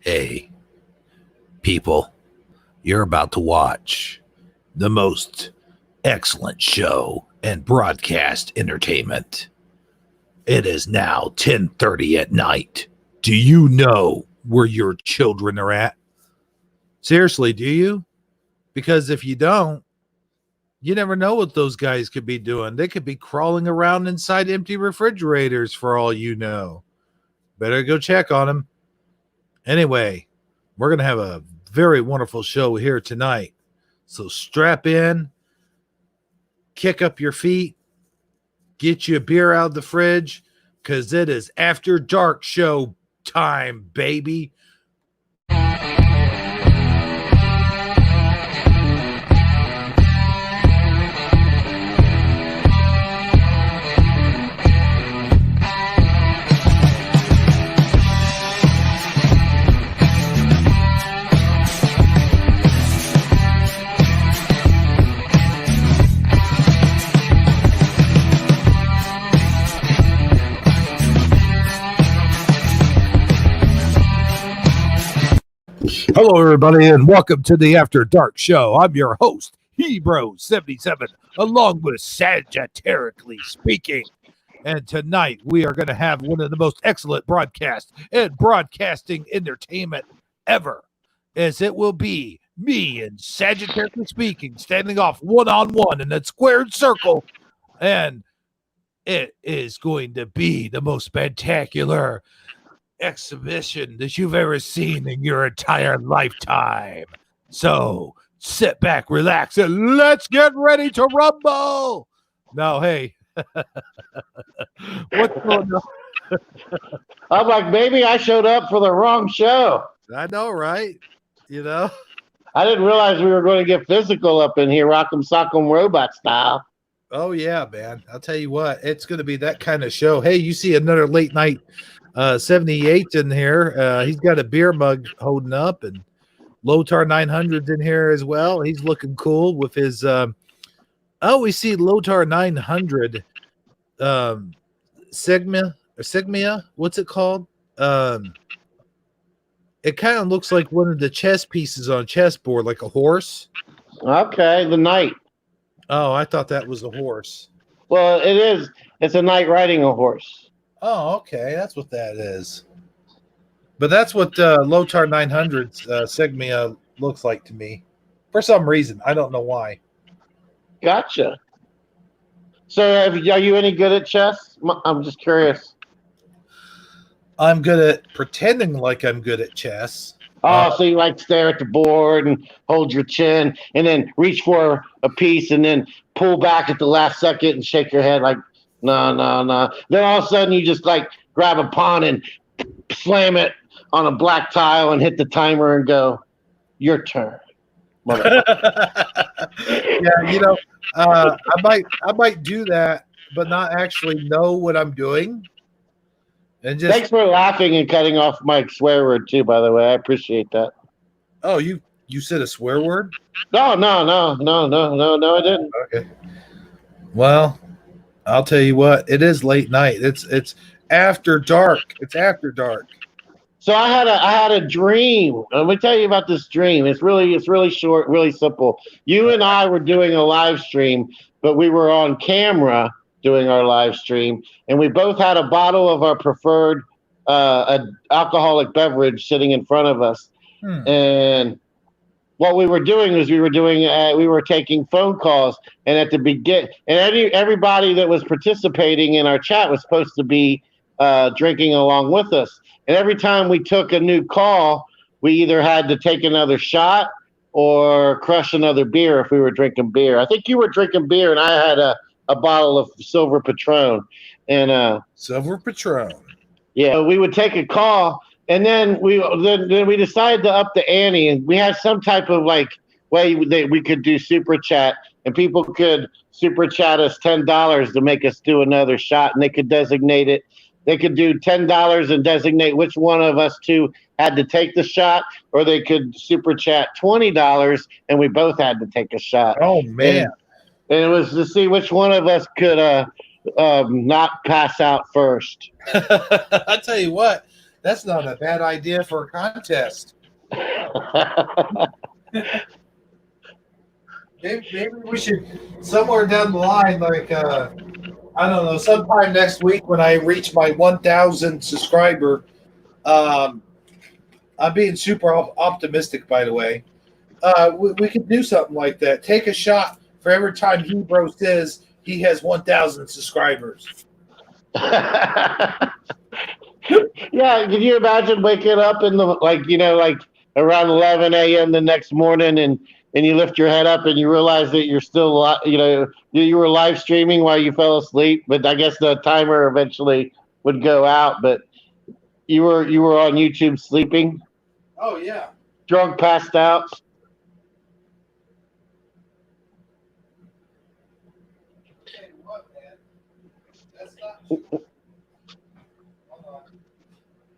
Hey, people, you're about to watch the most excellent show and broadcast entertainment. It is now 10:30 at night. Do you know where your children are at? Seriously, do you? Because if you don't, you never know what those guys could be doing. They could be crawling around inside empty refrigerators for all you know. Better go check on them. Anyway, we're going to have a very wonderful show here tonight. So strap in, kick up your feet, get you a beer out of the fridge, because it is after dark show time, baby. Hello, everybody, and welcome to the After Dark Show. I'm your host, Hebro77, along with Sagittarically Speaking. And tonight we are going to have one of the most excellent broadcasts and broadcasting entertainment ever, as it will be me and Sagittarically Speaking standing off one-on-one in a squared circle. And it is going to be the most spectacular exhibition that you've ever seen in your entire lifetime. So sit back, relax, and let's get ready to rumble. Now, hey, what's going on? I'm like, maybe I showed up for the wrong show. I know, right? You know, I didn't realize we were going to get physical up in here, rock'em sock'em robot style. Oh yeah, man. I'll tell you what, it's going to be that kind of show. Hey, you see another late night 78 in here. He's got a beer mug holding up, and Lotar 900's in here as well. He's looking cool with his we see Lotar 900 Sigmia, what's it called? It kind of looks like one of the chess pieces on a chessboard, like a horse. Okay, the knight. Oh, I thought that was a horse. Well, it is. It's a knight riding a horse. Oh, okay. That's what that is. But that's what Lotar 900's Sigmia looks like to me. For some reason. I don't know why. Gotcha. So are you any good at chess? I'm just curious. I'm good at pretending like I'm good at chess. Oh, so you like stare at the board and hold your chin and then reach for a piece and then pull back at the last second and shake your head like, no. Then all of a sudden you just like grab a pawn and slam it on a black tile and hit the timer and go, your turn. Yeah, you know, I might do that, but not actually know what I'm doing. And just thanks for laughing and cutting off my swear word too, by the way. I appreciate that. Oh, you said a swear word? No, I didn't. Okay. Well, I'll tell you what, it is late night. It's after dark. It's after dark. So I had a dream. Let me tell you about this dream. It's really short, really simple. You and I were doing a live stream, but we were on camera doing our live stream, and we both had a bottle of our preferred alcoholic beverage sitting in front of us. And what we were doing was we were taking phone calls, and at the begin, and everybody that was participating in our chat was supposed to be drinking along with us. And every time we took a new call, we either had to take another shot or crush another beer if we were drinking beer. I think you were drinking beer, and I had a bottle of Silver Patron. And Silver Patron. Yeah, we would take a call. And then we decided to up the ante, and we had some type of like way that we could do super chat, and people could super chat us $10 to make us do another shot, and they could designate it. They could do $10 and designate which one of us two had to take the shot, or they could super chat $20 and we both had to take a shot. Oh man! And it was to see which one of us could not pass out first. I tell you what. That's not a bad idea for a contest. Maybe we should somewhere down the line, like I don't know, sometime next week when I reach my 1,000 subscriber. Um, I'm being super optimistic, by the way. We could do something like that. Take a shot for every time Hebrew says he has 1,000 subscribers. Yeah, can you imagine waking up in the like around 11 a.m. the next morning and you lift your head up and you realize that you're still you were live streaming while you fell asleep, but I guess the timer eventually would go out, but you were on YouTube sleeping, Oh yeah. drunk, passed out. Hey, what, man? That's not.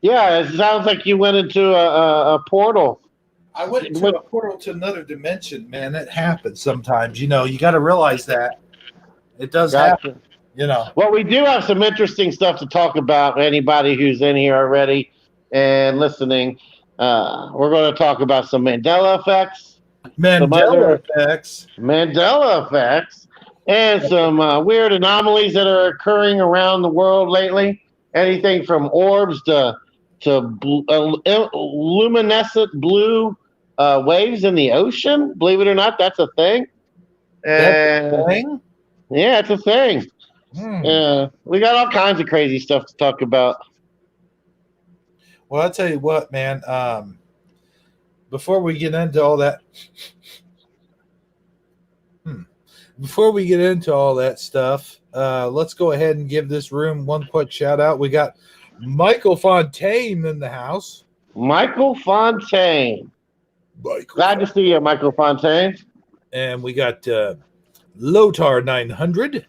Yeah, it sounds like you went into a portal. I went into a portal to another dimension, man. That happens sometimes. You got to realize that it does Gotcha. happen. Well, we do have some interesting stuff to talk about. Anybody who's in here already and listening, we're going to talk about some Mandela effects, Mandela effects. and some weird anomalies that are occurring around the world lately. Anything from orbs to luminescent blue waves in the ocean. Believe it or not, that's a thing. That's a thing? Yeah, it's a thing. We got all kinds of crazy stuff to talk about. Well, I'll tell you what, man. Before we get into all that, stuff, let's go ahead and give this room one quick shout out. We got Michael Fontaine in the house. Michael Fontaine. Glad to see you, Michael Fontaine. And we got Lotar 900.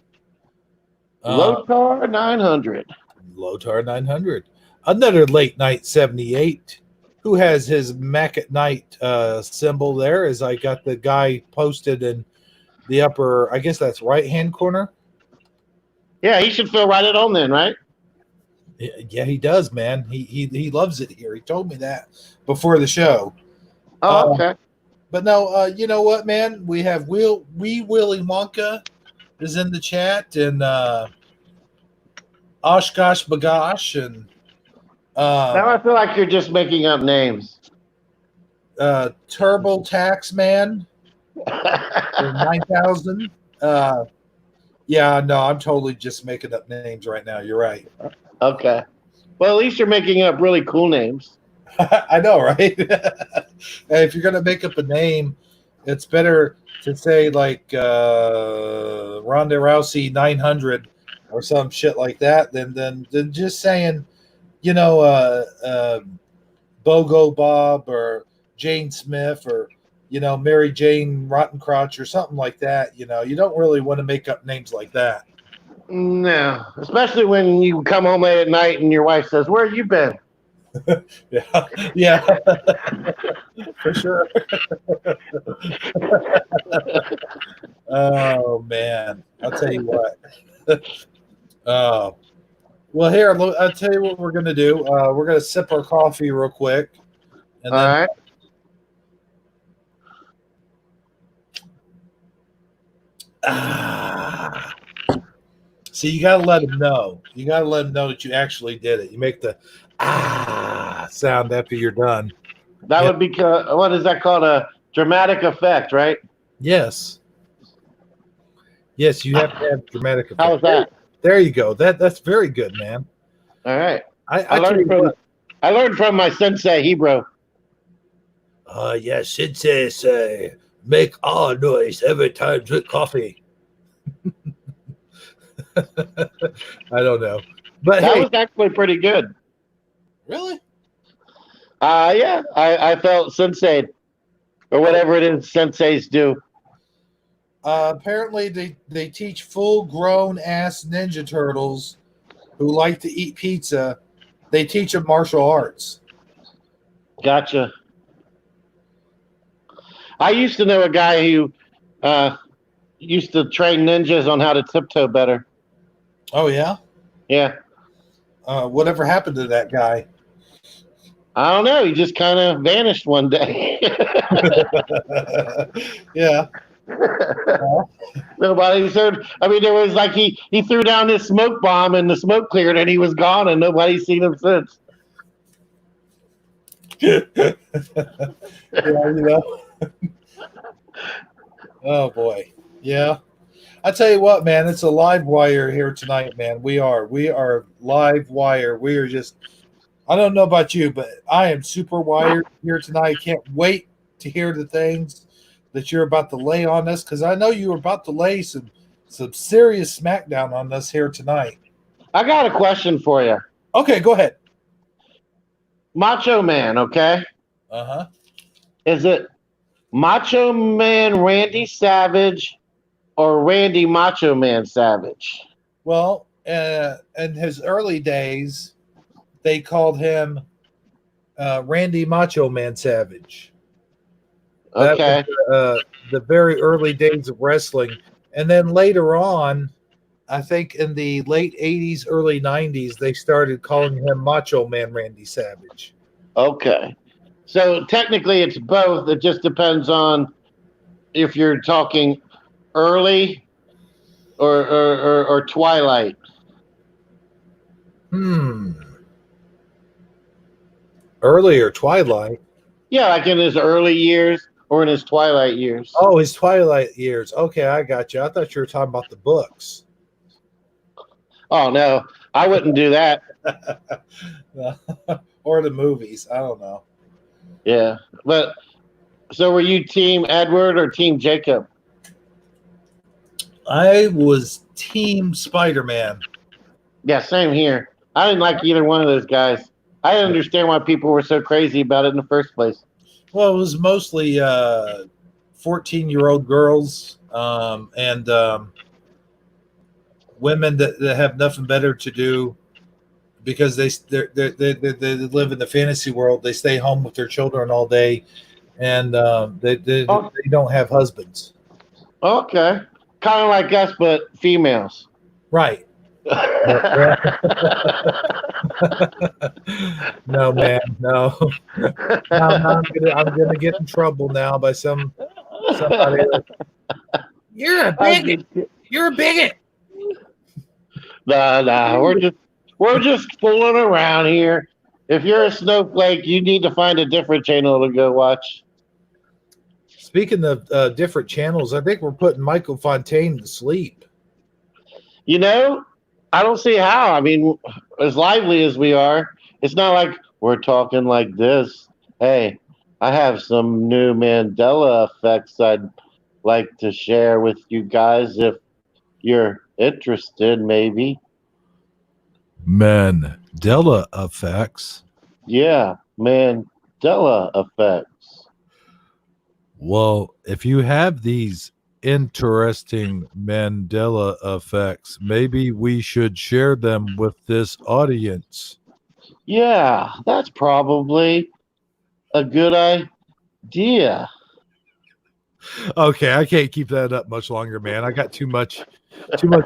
Lotar 900. Lotar 900. Another late night 78 who has his Mac at Night symbol there, as I got the guy posted in the upper, I guess that's right hand corner. Yeah, he should feel right at home then, right? Yeah, he does, man. He loves it here. He told me that before the show. Oh, okay. But no, you know what, man? We have Willie Wonka is in the chat, and Oshkosh Bagosh, and Now I feel like you're just making up names. Turbo Tax Man 9,000. Yeah, no, I'm totally just making up names right now. You're right. Okay. Well, at least you're making up really cool names. I know, right? If you're gonna make up a name, it's better to say like Ronda Rousey 900 or some shit like that than just saying, Bogo Bob or Jane Smith or Mary Jane Rottencrotch or something like that. You don't really want to make up names like that. No, especially when you come home late at night and your wife says, "Where have you been?" Yeah, for sure. Oh man, I'll tell you what. Well, here I'll tell you what we're gonna do. We're gonna sip our coffee real quick, and All then. right. See, you gotta let them know. You gotta let them know that you actually did it. You make the sound after you're done. That would be what is that called? A dramatic effect, right? Yes. Yes, you have to have dramatic effect. How was that? There you go. That's very good, man. All right. I learned from my sensei Hebrew. Yes, sensei say make all noise every time drink coffee. I don't know, but that was actually pretty good. Really? Yeah, I felt sensei, or whatever it is senseis do. Apparently, they teach full-grown ass Ninja Turtles who like to eat pizza. They teach them martial arts. Gotcha. I used to know a guy who used to train ninjas on how to tiptoe better. Oh, yeah? Yeah. Whatever happened to that guy? I don't know. He just kind of vanished one day. Yeah. Nobody said. I mean, there was like he threw down this smoke bomb and the smoke cleared and he was gone and nobody's seen him since. Yeah, Oh boy. Yeah. I tell you what, man, it's a live wire here tonight, man. We are live wire. We are just I don't know about you, but I am super wired here tonight. Can't wait to hear the things that you're about to lay on us because I know you were about to lay some serious smackdown on us here tonight. I got a question for you. Okay, go ahead. Macho Man, okay? Uh-huh. Is it Macho Man Randy Savage or Randy Macho Man Savage? Well, in his early days, they called him Randy Macho Man Savage. That Okay. was the very early days of wrestling. And then later on, I think in the late 80s, early 90s, they started calling him Macho Man Randy Savage. Okay. So technically it's both. It just depends on if you're talking early or twilight. Early or twilight? Yeah, like in his early years or in his twilight years. Oh, his twilight years. Okay, I got you. I thought you were talking about the books. Oh no, I wouldn't do that. Or the movies. I don't know. Yeah. But so were you team Edward or team Jacob? I was team Spider-Man. Yeah, same here. I didn't like either one of those guys. I didn't understand why people were so crazy about it in the first place. Well, it was mostly 14-year-old girls and women that have nothing better to do because they live in the fantasy world. They stay home with their children all day, and they don't have husbands. Okay. Kind of like us, but females. Right. No, man, no. I'm gonna get in trouble now by somebody. You're a bigot. You're a bigot. Nah. We're just fooling around here. If you're a snowflake, you need to find a different channel to go watch. Speaking of different channels, I think we're putting Michael Fontaine to sleep. You know, I don't see how. I mean, as lively as we are, it's not like we're talking like this. Hey, I have some new Mandela effects I'd like to share with you guys if you're interested, maybe. Mandela effects. Yeah, Mandela effects. Well, if you have these interesting Mandela effects, maybe we should share them with this audience. Yeah, that's probably a good idea. Okay, I can't keep that up much longer, man. I got too much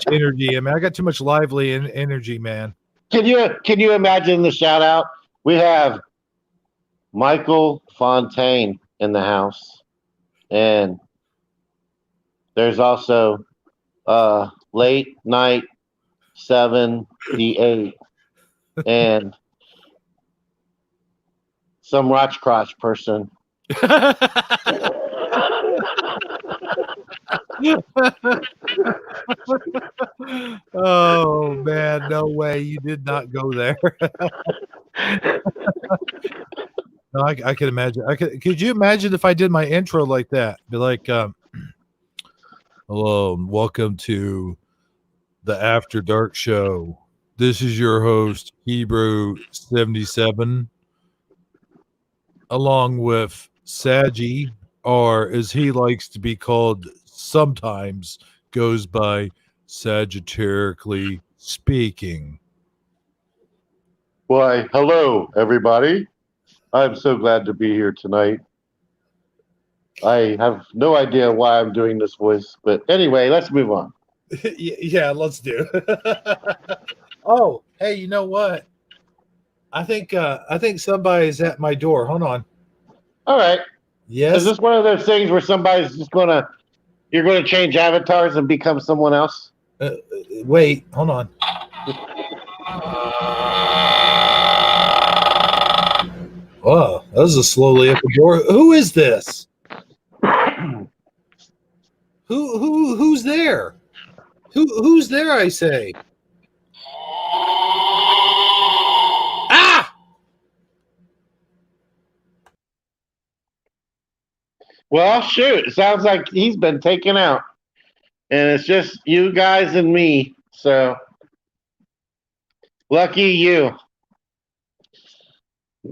energy. I mean, I got too much lively energy, man. Can you imagine the shout out? We have Michael Fontaine in the house, and there's also late night 78 and some Roch Crotch person. Oh man, no way! You did not go there. No, I can imagine. Could you imagine if I did my intro like that? Be like, hello, and welcome to the After Dark Show. This is your host, Hebrew 77, along with Sagi, or as he likes to be called sometimes, goes by Sagittarically speaking. Why, hello, everybody. I'm so glad to be here tonight. I have no idea why I'm doing this voice, but anyway, let's move on. Yeah, let's do. Oh, hey, you know what? I think somebody's at my door. Hold on. All right. Is Yes. this one of those things where somebody's just you're gonna change avatars and become someone else? Wait. Hold on. Oh, that was a slowly at the door. Who is this? Who's there? Who's there? I say. Ah! Well, shoot. It sounds like he's been taken out, and it's just you guys and me. So lucky you.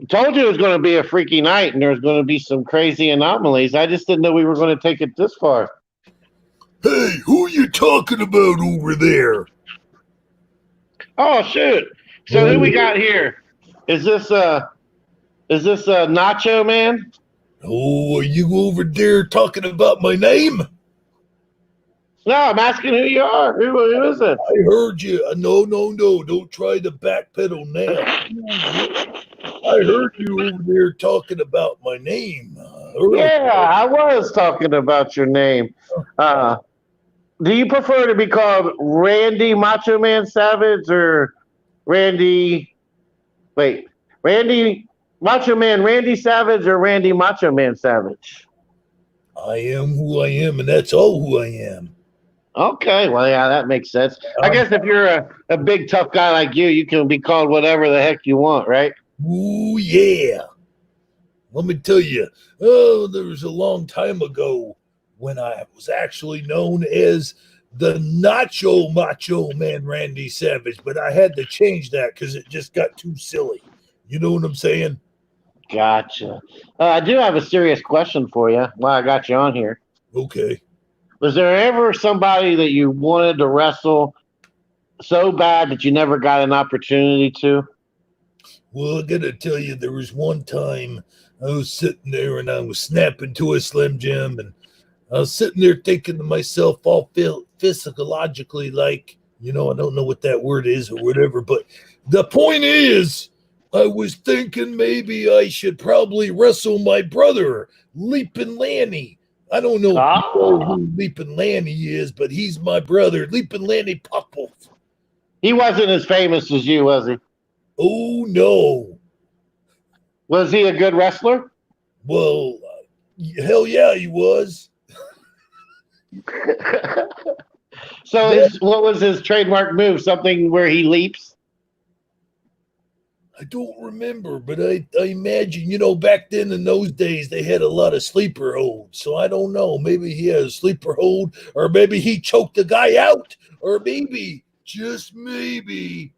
Told you it was going to be a freaky night, and there's going to be some crazy anomalies. I just didn't know we were going to take it this far. Hey, who you talking about over there? Oh shoot! So who we got here? Is this Nacho Man? Oh, are you over there talking about my name? No, I'm asking who you are. Who is it? I heard you. No. Don't try to backpedal now. I heard you over there talking about my name. Yeah, I was talking about your name. Do you prefer to be called Randy Macho Man Savage or Randy? Wait, Randy Macho Man Randy Savage or Randy Macho Man Savage? I am who I am, and that's all who I am. Okay, well, yeah, that makes sense. I guess if you're a big tough guy like you can be called whatever the heck you want, right? Ooh, yeah. Let me tell you, there was a long time ago when I was actually known as the Nacho Macho Man Randy Savage, but I had to change that because it just got too silly. You know what I'm saying? Gotcha. I do have a serious question for you while I got you on here. Okay. Was there ever somebody that you wanted to wrestle so bad that you never got an opportunity to? Well, I gotta tell you, there was one time I was sitting there and I was snapping to a Slim Jim, and I was sitting there thinking to myself, all physiologically, like, I don't know what that word is or whatever, but the point is, I was thinking maybe I should probably wrestle my brother, Leapin' Lanny. I don't know who Leapin' Lanny is, but he's my brother, Leapin' Lanny Popple. He wasn't as famous as you, was he? Oh, no. Was he a good wrestler? Well, hell yeah, he was. So what was his trademark move? Something where he leaps? I don't remember, but I imagine, back then in those days, they had a lot of sleeper holds. So I don't know. Maybe he had a sleeper hold, or maybe he choked the guy out, or maybe, just maybe,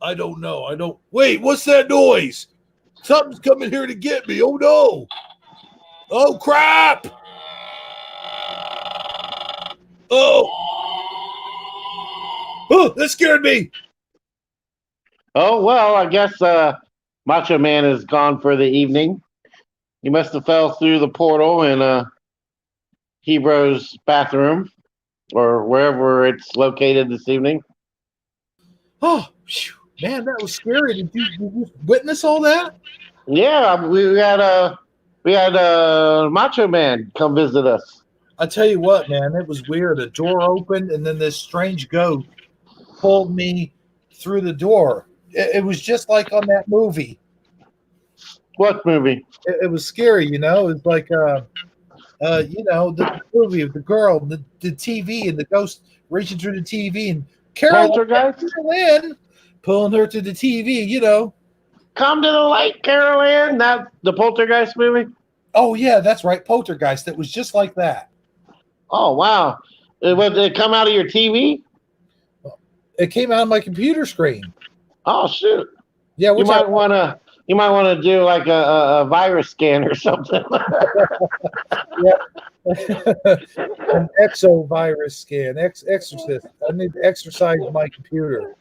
I don't know. Wait, what's that noise? Something's coming here to get me. Oh, no. Oh, crap. Oh, that scared me. Oh, well, I guess Macho Man is gone for the evening. He must have fell through the portal in Hebrews' bathroom or wherever it's located this evening. Oh, man, that was scary. Did you witness all that? Yeah, we had Macho Man come visit us. I tell you what, man, it was weird. A door opened, and then this strange ghost pulled me through the door. It was just like on that movie. What movie? It was scary, It's like, the movie of the girl, the TV, and the ghost reaching through the TV, and Carol Lynn pulling her to the TV. Come to the light, Carol Ann. That the Poltergeist movie. Oh yeah, that's right, Poltergeist. It was just like that. Oh wow! Did it come out of your TV? It came out of my computer screen. Oh shoot! Yeah, you might want to do like a virus scan or something. An exovirus scan, exorcist. I need to exercise my computer.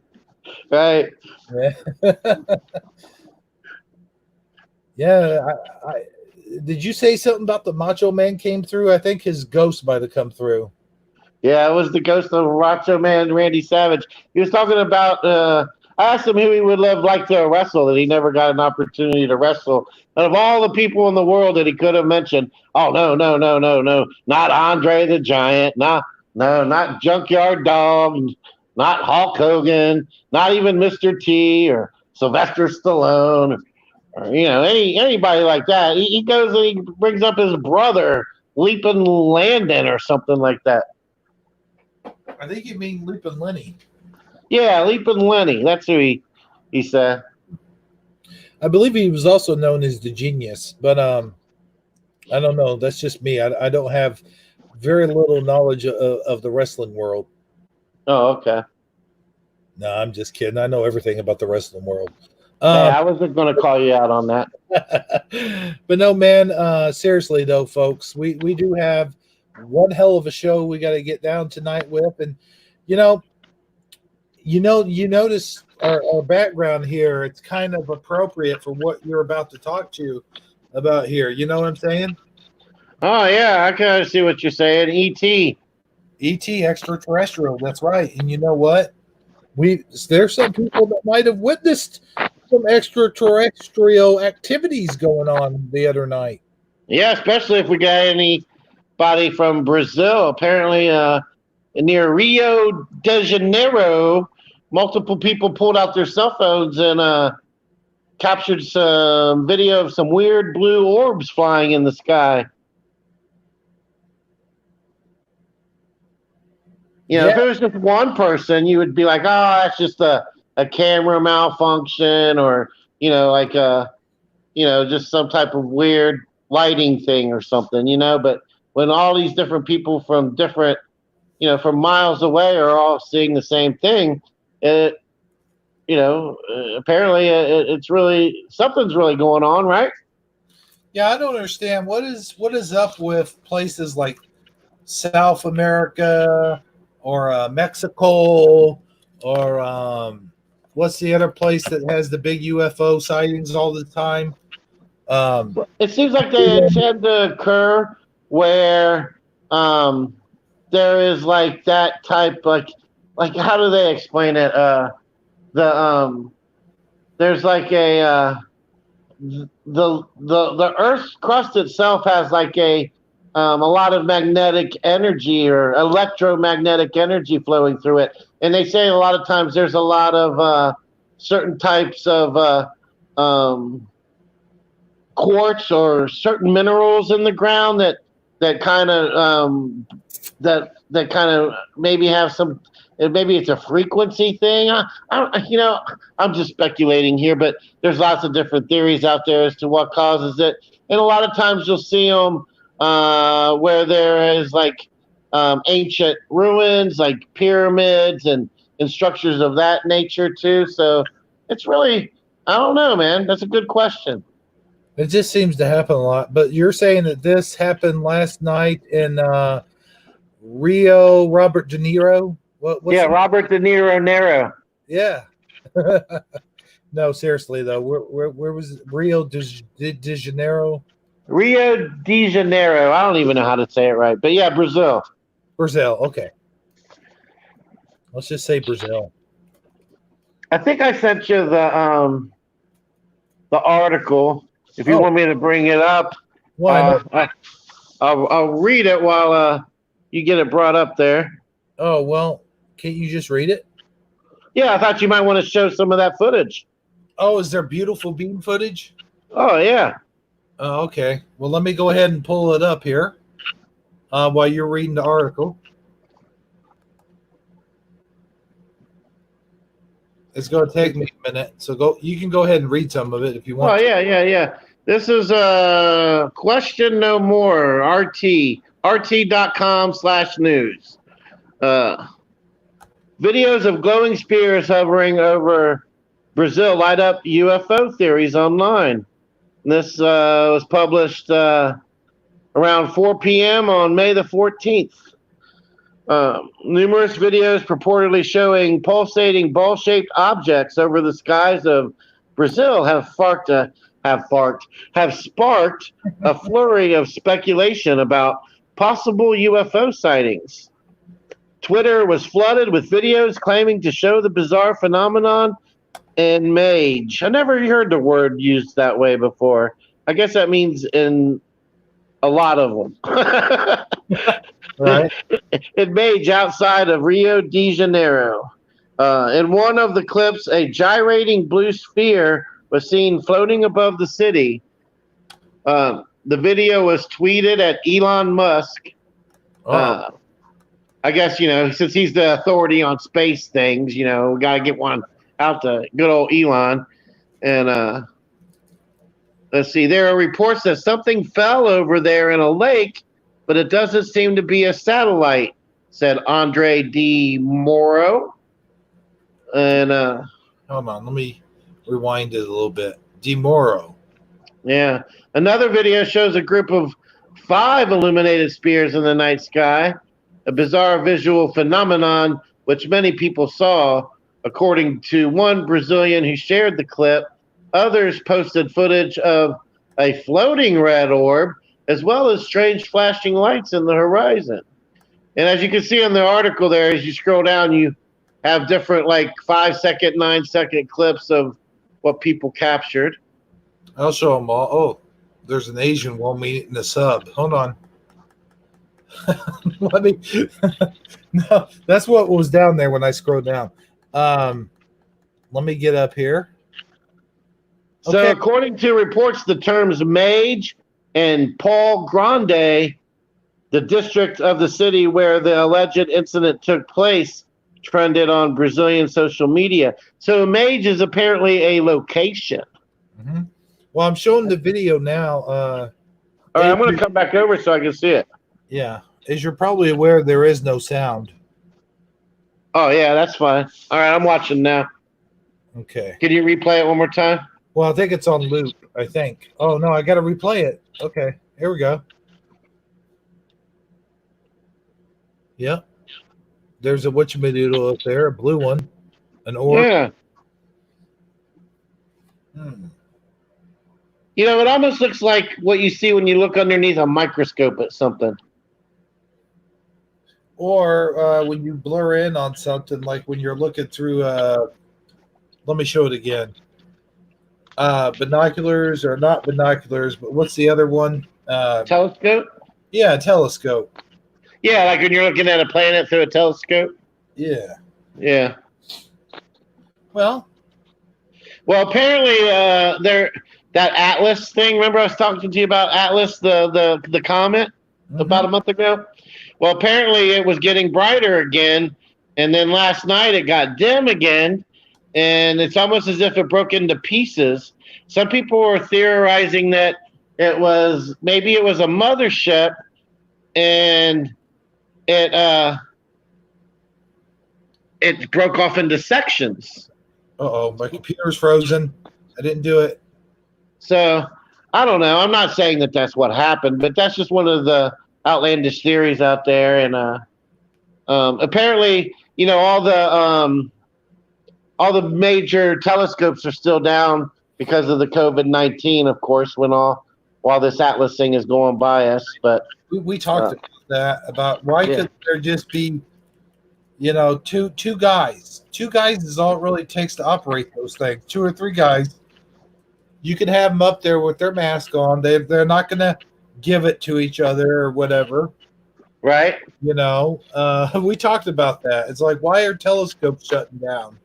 Right. Yeah. I did you say something about the Macho Man came through? I think his ghost might have come through. Yeah, it was the ghost of Macho Man Randy Savage. He was talking about. I asked him who he would like to wrestle that he never got an opportunity to wrestle. And of all the people in the world that he could have mentioned, oh no, no, no, no, no, not Andre the Giant, not Junkyard Dog, not Hulk Hogan, not even Mr. T or Sylvester Stallone, or anybody like that. He goes and he brings up his brother, Leaping Landon, or something like that. I think you mean Leaping Lenny. Yeah, Leaping Lenny. That's who he said. I believe he was also known as the Genius, but I don't know. That's just me. I don't have very little knowledge of the wrestling world. Oh, okay. No, I'm just kidding. I know everything about the wrestling world. Hey, I wasn't going to call you out on that. But no, man. Seriously, though, folks, we do have one hell of a show we got to get down tonight with, and you notice our background here. It's kind of appropriate for what you're about to talk to about here. You know what I'm saying? Oh yeah, I kind of see what you're saying. ET extraterrestrial. That's right. And you know what? There's some people that might have witnessed some extraterrestrial activities going on the other night. Yeah, especially if we got anybody from Brazil. Apparently, near Rio de Janeiro, multiple people pulled out their cell phones and captured some video of some weird blue orbs flying in the sky. If it was just one person, you would be like, oh, that's just a camera malfunction or, just some type of weird lighting thing or something, But when all these different people from different, from miles away are all seeing the same thing, apparently it's really, something's really going on, right? Yeah, I don't understand. What is up with places like South America or Mexico or what's the other place that has the big UFO sightings all the time? It seems like they tend to occur where there is like that type, like how do they explain it? There's like the Earth's crust itself has like a lot of magnetic energy or electromagnetic energy flowing through it, and they say a lot of times there's a lot of certain types of quartz or certain minerals in the ground that kind of that kind of maybe have some. Maybe it's a frequency thing. I'm just speculating here, but there's lots of different theories out there as to what causes it. And a lot of times you'll see them where there is like ancient ruins, like pyramids and structures of that nature too. So it's really, I don't know, man. That's a good question. It just seems to happen a lot. But you're saying that this happened last night in Rio, Robert De Niro? Robert De Niro. Yeah. No, seriously though, where was it? Rio de Janeiro? Rio de Janeiro. I don't even know how to say it right, but yeah, Brazil. Brazil. Okay. Let's just say Brazil. I think I sent you the article. If you want me to bring it up, I'll read it while you get it brought up there. Oh well. Can't you just read it? Yeah, I thought you might want to show some of that footage. Oh, is there beautiful beam footage? Oh, yeah. Oh, okay. Well, let me go ahead and pull it up here while you're reading the article. It's going to take me a minute. So you can go ahead and read some of it if you want. Oh, yeah. This is Question No More, rt.com/news. Videos of glowing spears hovering over Brazil light up UFO theories online. This was published around 4 p.m. on May the 14th. Numerous videos purportedly showing pulsating ball-shaped objects over the skies of Brazil have sparked a flurry of speculation about possible UFO sightings. Twitter was flooded with videos claiming to show the bizarre phenomenon and mage. I never heard the word used that way before. I guess that means in a lot of them. Right. In mage outside of Rio de Janeiro. In one of the clips, a gyrating blue sphere was seen floating above the city. The video was tweeted at Elon Musk. Oh, I guess, since he's the authority on space things, we got to get one out to good old Elon. And let's see, there are reports that something fell over there in a lake, but it doesn't seem to be a satellite, said Andre Di Moro. And hold on. Let me rewind it a little bit. DeMoro. yeah, another video shows a group of 5 illuminated spheres in the night sky, a bizarre visual phenomenon which many people saw, according to one Brazilian who shared the clip. Others posted footage of a floating red orb, as well as strange flashing lights in the horizon. And as you can see in the article there, as you scroll down, you have different 5-second, 9-second clips of what people captured. I'll show them all. Oh, there's an Asian one eating a sub. Hold on. Let me. No, that's what was down there when I scrolled down. Let me get up here. So, according to reports, the terms mage and Paul Grande, the district of the city where the alleged incident took place, trended on Brazilian social media. So, mage is apparently a location. Mm-hmm. Well, I'm showing the video now. All right, I'm going to come back over so I can see it. Yeah. As you're probably aware, there is no sound. Oh, yeah, that's fine. All right, I'm watching now. Okay. Can you replay it one more time? Well, I think it's on loop, I think. Oh, no, I got to replay it. Okay, here we go. Yep. There's a whatchamadoodle up there, a blue one, an orb. Yeah. It almost looks like what you see when you look underneath a microscope at something. Or when you blur in on something, like when you're looking through, let me show it again. Binoculars, or not binoculars, but what's the other one? Telescope? Yeah, telescope. Yeah, like when you're looking at a planet through a telescope. Yeah. Yeah. Well, apparently, that Atlas thing. Remember, I was talking to you about Atlas, the comet, about a month ago. Well, apparently, it was getting brighter again, and then last night it got dim again, and it's almost as if it broke into pieces. Some people were theorizing that maybe it was a mothership, and it broke off into sections. Uh-oh, my computer's frozen. I didn't do it. So, I don't know. I'm not saying that that's what happened, but that's just one of the outlandish theories out there. And apparently, all the major telescopes are still down because of the COVID-19, of course, while this Atlas thing is going by us. But we talked about that, about why could there just be, two guys. 2 guys is all it really takes to operate those things. 2 or 3 guys. You can have them up there with their mask on. They're not going to give it to each other or whatever. Right. We talked about that. It's like, why are telescopes shutting down?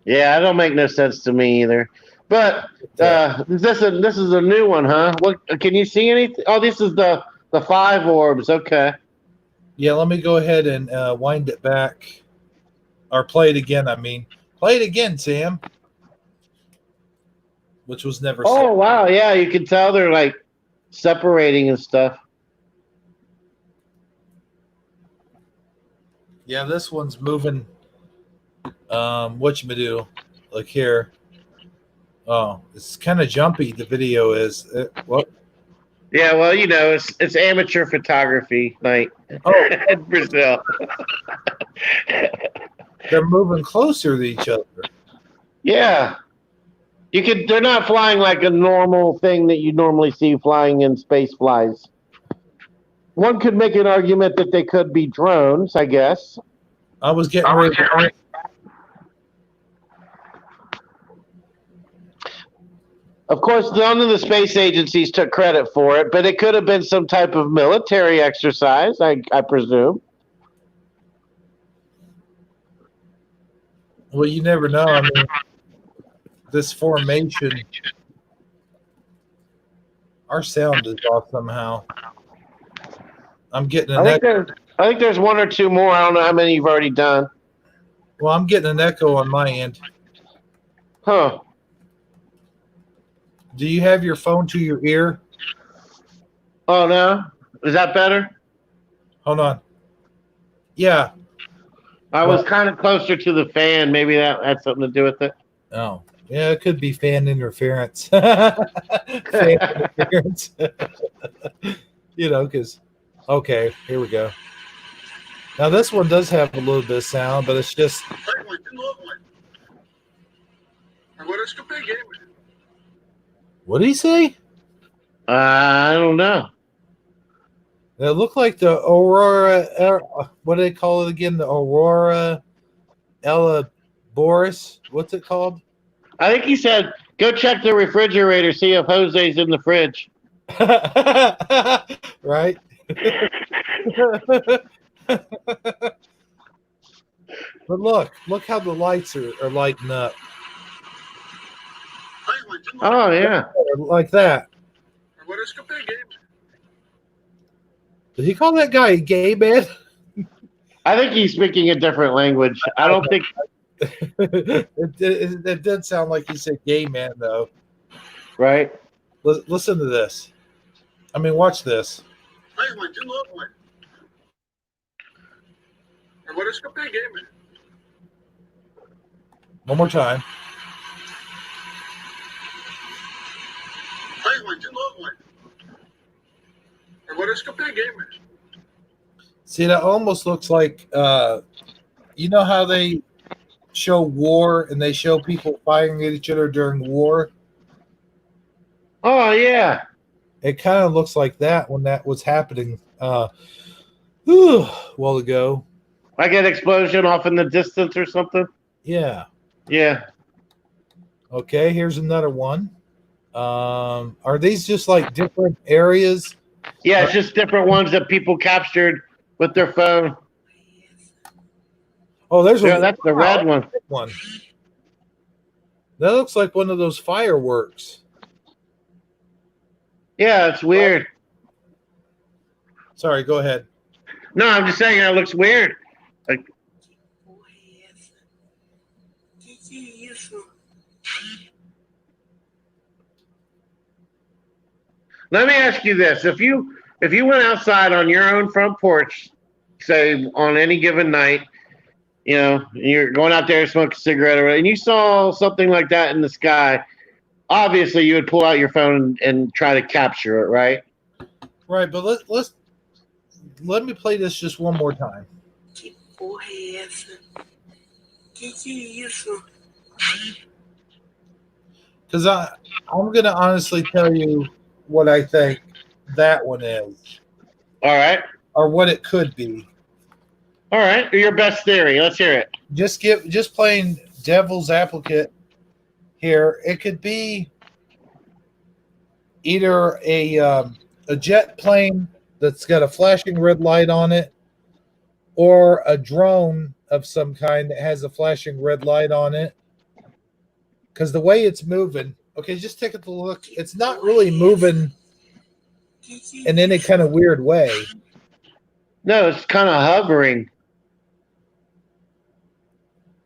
Yeah, that don't make no sense to me either. But this is a new one, huh? What can you see anything? Oh, this is the 5 orbs. Okay. Yeah, let me go ahead and wind it back, or play it again. Play it again, Sam. Which was never. Oh, wow! Yeah, you can tell they're separating and stuff. Yeah, this one's moving. Whatchamado, like here. Oh, it's kind of jumpy. The video is. What? Yeah, well, it's amateur photography night in Brazil. They're moving closer to each other. Yeah. They're not flying like a normal thing that you normally see flying in space flies. One could make an argument that they could be drones, I guess. I was getting ready. Of course, none of the space agencies took credit for it, but it could have been some type of military exercise, I presume. Well, you never know. I mean, this formation, our sound is off somehow. I'm getting an echo. I think there's one or two more. I don't know how many you've already done. Well, I'm getting an echo on my end. Huh. Do you have your phone to your ear? Oh, no? Is that better? Hold on. Yeah. I was kind of closer to the fan. Maybe that had something to do with it. Oh, yeah, it could be fan interference. Fan interference. Because, okay, here we go. Now, this one does have a little bit of sound, but it's just. What did he say? I don't know. It looked like the Aurora. What do they call it again? The Aurora Boris. What's it called? I think he said, go check the refrigerator, see if Jose's in the fridge. Right? But look how the lights are lighting up. Oh, yeah. Like that. Did he call that guy a gay man? I think he's speaking a different language. I don't think. It did sound like he said gay man, though. Right? Listen to this. I mean, watch this. One more time. See, that almost looks like, you know how they show war and they show people firing at each other during war? Oh, yeah. It kind of looks like that when that was happening a while ago. Like an explosion off in the distance or something? Yeah. Yeah. Okay, here's another one. Are these just like different areas? Yeah, it's just different ones that people captured with their phone. Oh, that's the red one. That looks like one of those fireworks. Yeah, it's weird. Sorry, go ahead. No, I'm just saying that looks weird. Like, let me ask you this: if you went outside on your own front porch, say on any given night, you're going out there to smoke a cigarette or whatever, and you saw something like that in the sky, obviously you would pull out your phone and try to capture it, right? Right, but let me play this just one more time. Because I'm going to honestly tell you what I think that one is. All right. Or what it could be. All right. Your best theory. Let's hear it. Just playing devil's advocate here. It could be either a jet plane that's got a flashing red light on it, or a drone of some kind that has a flashing red light on it. Because the way it's moving, okay, just take a look. It's not really moving in any kind of weird way. No, it's kind of hovering.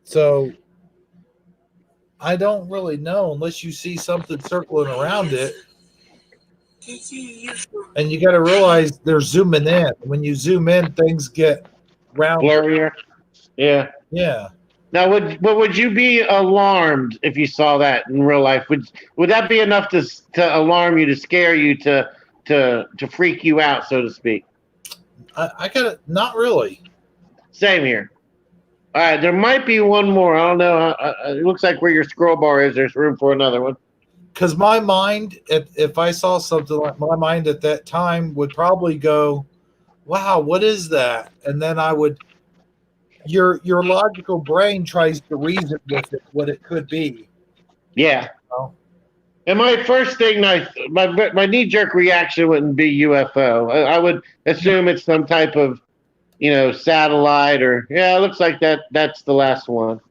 So I don't really know unless you see something circling around it. And you got to realize they're zooming in. When you zoom in, things get round. Blurrier. Yeah. Yeah. Now, would you be alarmed if you saw that in real life? Would that be enough to alarm you, to scare you, to freak you out, so to speak? I got it. Not really. Same here. All right, there might be one more. I don't know. It looks like where your scroll bar is, there's room for another one. Because my mind, if I saw something like, my mind at that time would probably go, wow, what is that? And then I would, your logical brain tries to reason with it what it could be. Yeah. And my first thing, my knee jerk reaction wouldn't be UFO. I would assume it's some type of satellite or yeah. It looks like that's the last one.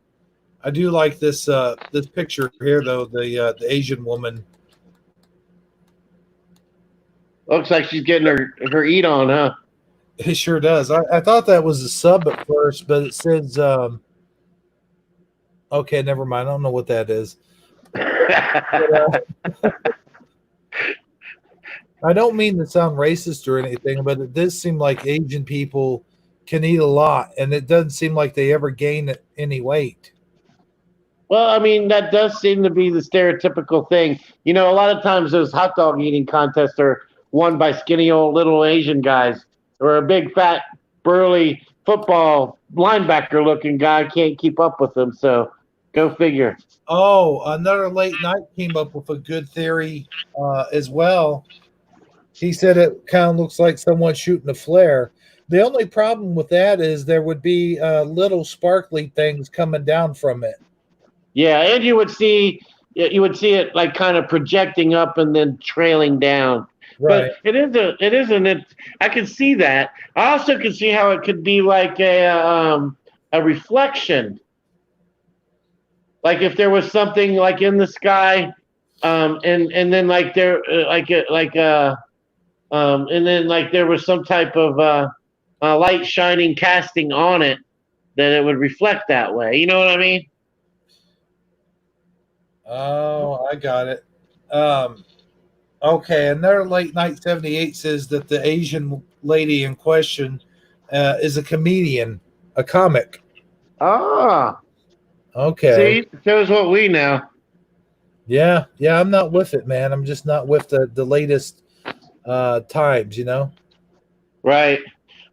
I do like this this picture here though. The Asian woman. Looks like she's getting her eat on, huh? It sure does. I thought that was a sub at first, but it says okay, never mind. I don't know what that is. But, I don't mean to sound racist or anything, but it does seem like Asian people can eat a lot, and it doesn't seem like they ever gain any weight. Well, I mean, that does seem to be the stereotypical thing. A lot of times those hot dog eating contests are won by skinny old little Asian guys or a big fat burly football linebacker looking guy can't keep up with them. So go figure. Oh, another late night came up with a good theory as well. He said it kind of looks like someone shooting a flare. The only problem with that is there would be little sparkly things coming down from it. Yeah, and you would see it like kind of projecting up and then trailing down. Right. But I can see that. I also can see how it could be like a reflection. Like if there was something like in the sky, and then like there and then like there was some type of light shining casting on it, that it would reflect that way. You know what I mean? Oh, I got it. Okay, another late night 78 says that the Asian lady in question is a comedian, a comic. Ah, okay. See, shows what we know. Yeah, I'm not with it, man. I'm just not with the latest times, Right.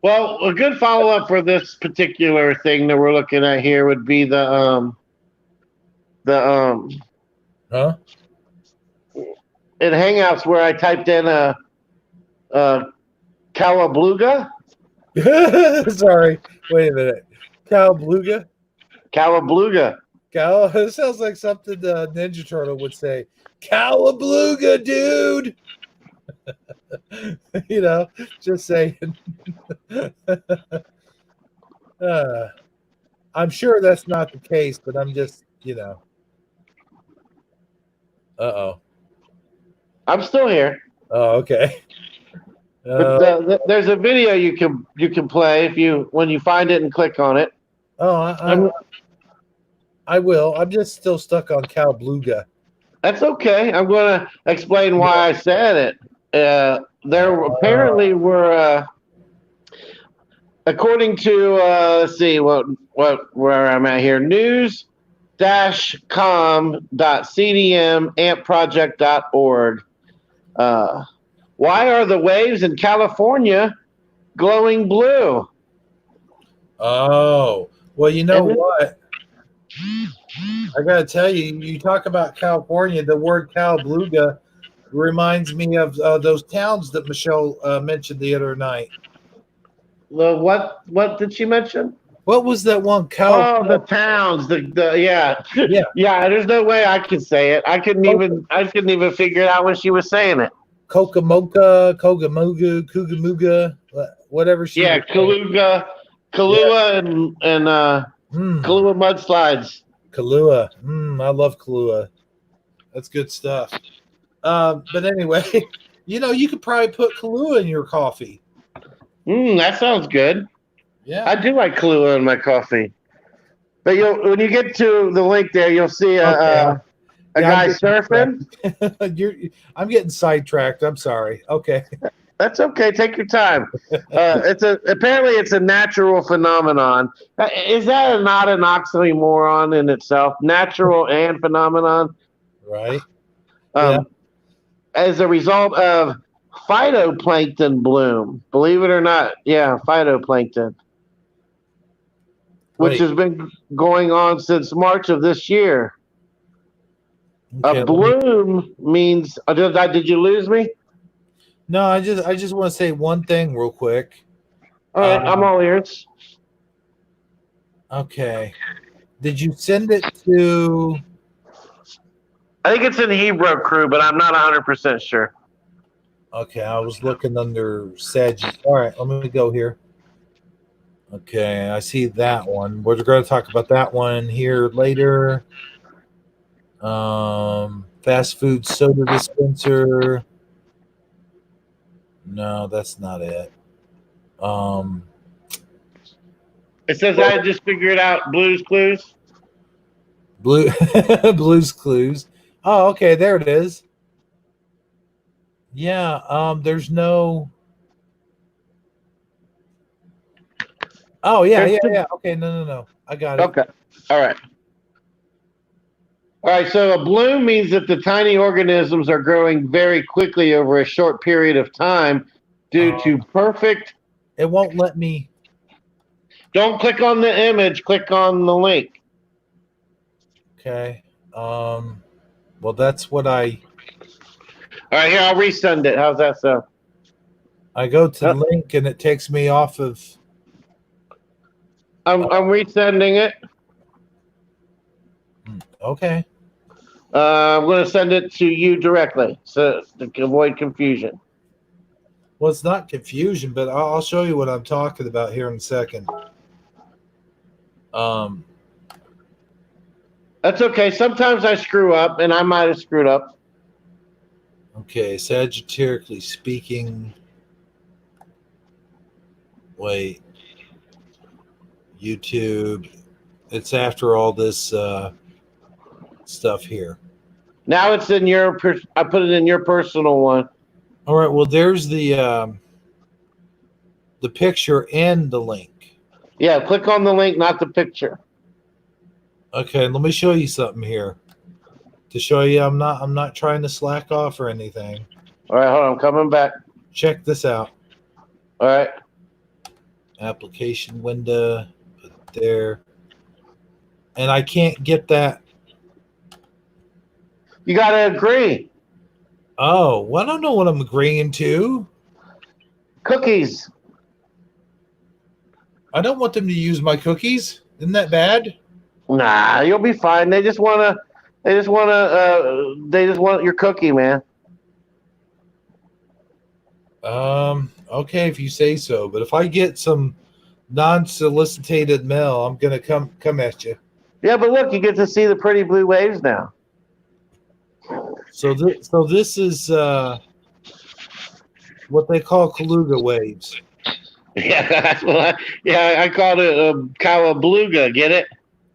Well, a good follow up for this particular thing that we're looking at here would be the Huh? in Hangouts where I typed in Cowabluga. Sorry. Wait a minute. Cowabluga? Cowabluga. It sounds like something the Ninja Turtle would say. Cowabluga, dude. Just saying. I'm sure that's not the case, but I'm just, Uh-oh. I'm still here. Oh, okay. But there's a video you can play when you find it and click on it. Oh, I will. I'm just still stuck on Cowabluga. That's okay. I'm going to explain why I said it. There apparently were, according to let's see where I'm at here, news-com.cdmampproject.org. Why are the waves in California glowing blue? Oh, well, you know what? I got to tell you, you talk about California, the word Cowabluga reminds me of those towns that Michelle mentioned the other night. What did she mention? What was that one? The towns. Yeah. There's no way I could say it. I couldn't even figure it out when she was saying it. Kokomoka, Kugamuga, whatever she. Yeah, Kaluga, and Kahlua mudslides. Kahlua. I love Kahlua. That's good stuff. But anyway, you could probably put Kahlua in your coffee. That sounds good. Yeah, I do like Kahlua in my coffee. But when you get to the link there, you'll see a guy surfing. I'm getting sidetracked. I'm sorry. Okay. That's okay. Take your time. Apparently it's a natural phenomenon. Is that not an oxymoron in itself? Natural and phenomenon, right? As a result of phytoplankton bloom. Believe it or not, phytoplankton, which has been going on since March of this year. Okay, a bloom means. Did you lose me? No, I just want to say one thing real quick. All right, I'm all ears. Okay. Did you send it to I think it's in Hebrew crew, but I'm not 100% sure. Okay, I was looking under Sagi. All right, let me go here. Okay, I see that one. We're going to talk about that one here later. Fast food soda dispenser. No, that's not it. It says I just figured out Blue's Clues. Blue Blue's Clues. Oh, okay, there it is. Yeah, there's no. Oh yeah. Okay, no. I got it. Okay. All right. All right. So a bloom means that the tiny organisms are growing very quickly over a short period of time due to perfect. It won't let me. Don't click on the image. Click on the link. Okay. Well, that's what I. All right. Here, I'll resend it. How's that sound? I go to the link and it takes me off of. I'm resending it. Okay. I'm going to send it to you directly so to avoid confusion. Well, it's not confusion, but I'll show you what I'm talking about here in a second. That's okay. Sometimes I screw up, and I might have screwed up. Okay, sagittarically speaking. Wait. YouTube. It's after all this stuff here. Now it's in your. I put it in your personal one. All right. Well, there's the picture and the link. Yeah, click on the link, not the picture. Okay, let me show you something here. To show you, I'm not trying to slack off or anything. All right, hold on, I'm coming back. Check this out. All right. Application window, put it there. And I can't get that. You got to agree. Oh, well, I don't know what I'm agreeing to. Cookies. I don't want them to use my cookies. Isn't that bad? Nah, you'll be fine. They just want your cookie, man. Okay, if you say so. But if I get some non-solicited mail, I'm gonna come at you. Yeah, but look, you get to see the pretty blue waves now. So this is what they call Kaluga waves. Yeah, that's what I called it Kawabeluga. Get it?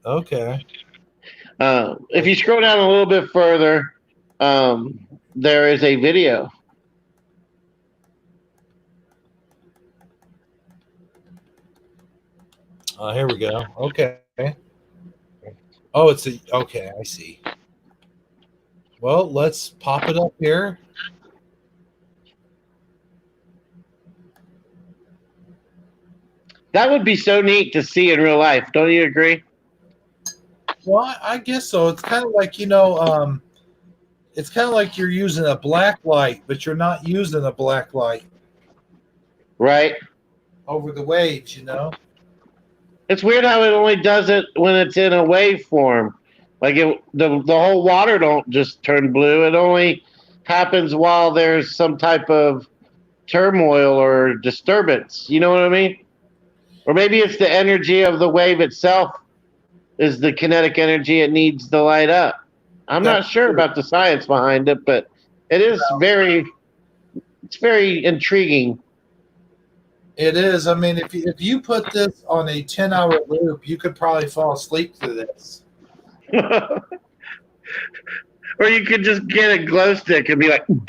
Okay. If you scroll down a little bit further, there is a video. Here we go. Okay. Oh, okay. I see. Well, let's pop it up here. That would be so neat to see in real life. Don't you agree? Well, I guess so. It's kind of like, it's kind of like you're using a black light, but you're not using a black light. Right. Over the waves, It's weird how it only does it when it's in a waveform. Like the whole water don't just turn blue. It only happens while there's some type of turmoil or disturbance. You know what I mean? Or maybe it's the energy of the wave itself is the kinetic energy it needs to light up. I'm not sure about the science behind it, but it is very intriguing. It is. I mean, if you put this on a 10-hour loop, you could probably fall asleep to this. Or you could just get a glow stick and be like. Oh,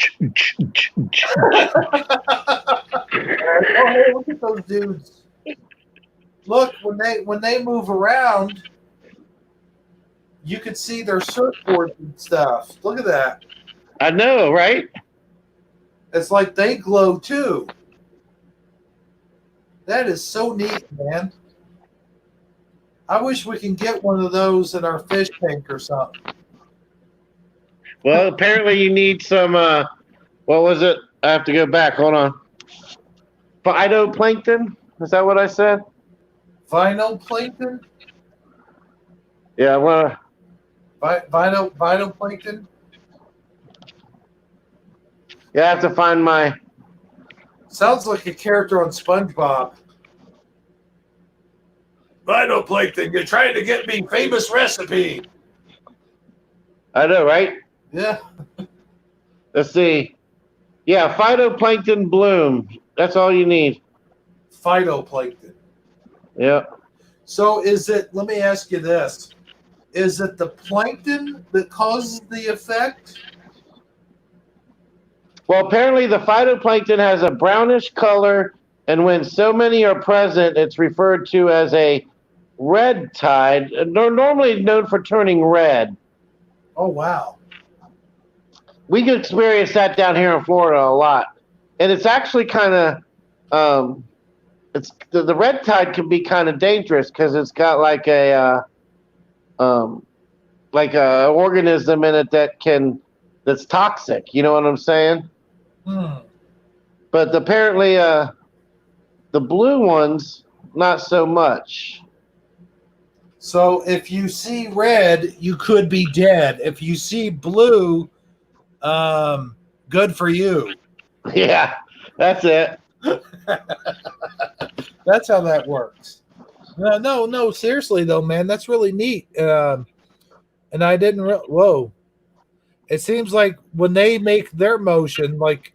hey, look at those dudes. Look, when they move around, you could see their surfboards and stuff. Look at that. I know, right? It's like they glow too. That is so neat, man. I wish we can get one of those in our fish tank or something. Well, apparently you need some, what was it? I have to go back. Hold on. Phytoplankton? Is that what I said? Phytoplankton? Yeah, well. Phytoplankton? You have to find my. Sounds like a character on SpongeBob. Phytoplankton, you're trying to get me famous recipe. I know, right? Yeah. Let's see. Yeah, phytoplankton bloom. That's all you need. Phytoplankton. Yep. So is it, let me ask you this. Is it the plankton that causes the effect? Well, apparently the phytoplankton has a brownish color, and when so many are present, it's referred to as a red tide, normally known for turning red. Oh, wow. We can experience that down here in Florida a lot. And it's actually kind of, it's the red tide can be kind of dangerous because it's got like a organism in it that's toxic. You know what I'm saying? But apparently, the blue ones not so much. So if you see red, you could be dead. If you see blue, good for you. Yeah, that's it. That's how that works. No, seriously though, man, that's really neat. And I didn't. Whoa! It seems like when they make their motion, like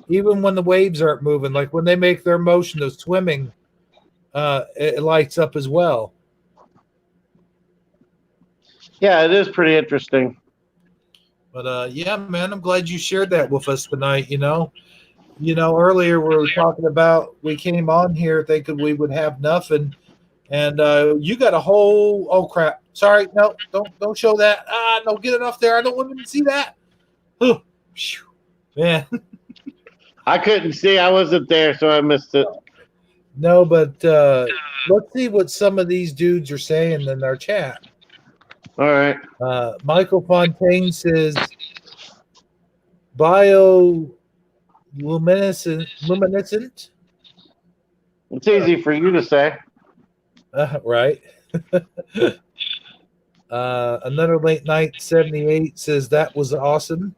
even when the waves aren't moving, like when they make their motion of swimming, it lights up as well. Yeah, it is pretty interesting. But yeah, man, I'm glad you shared that with us tonight. Earlier we were talking about we came on here thinking we would have nothing, and you got a whole oh crap! Sorry, no, don't show that. No, get it off there. I don't want them to see that. Oh, man. I couldn't see. I wasn't there, so I missed it. No, but let's see what some of these dudes are saying in our chat. All right. Michael Fontaine says bioluminescent. It's easy for you to say. Right. Another late night 78 says that was awesome.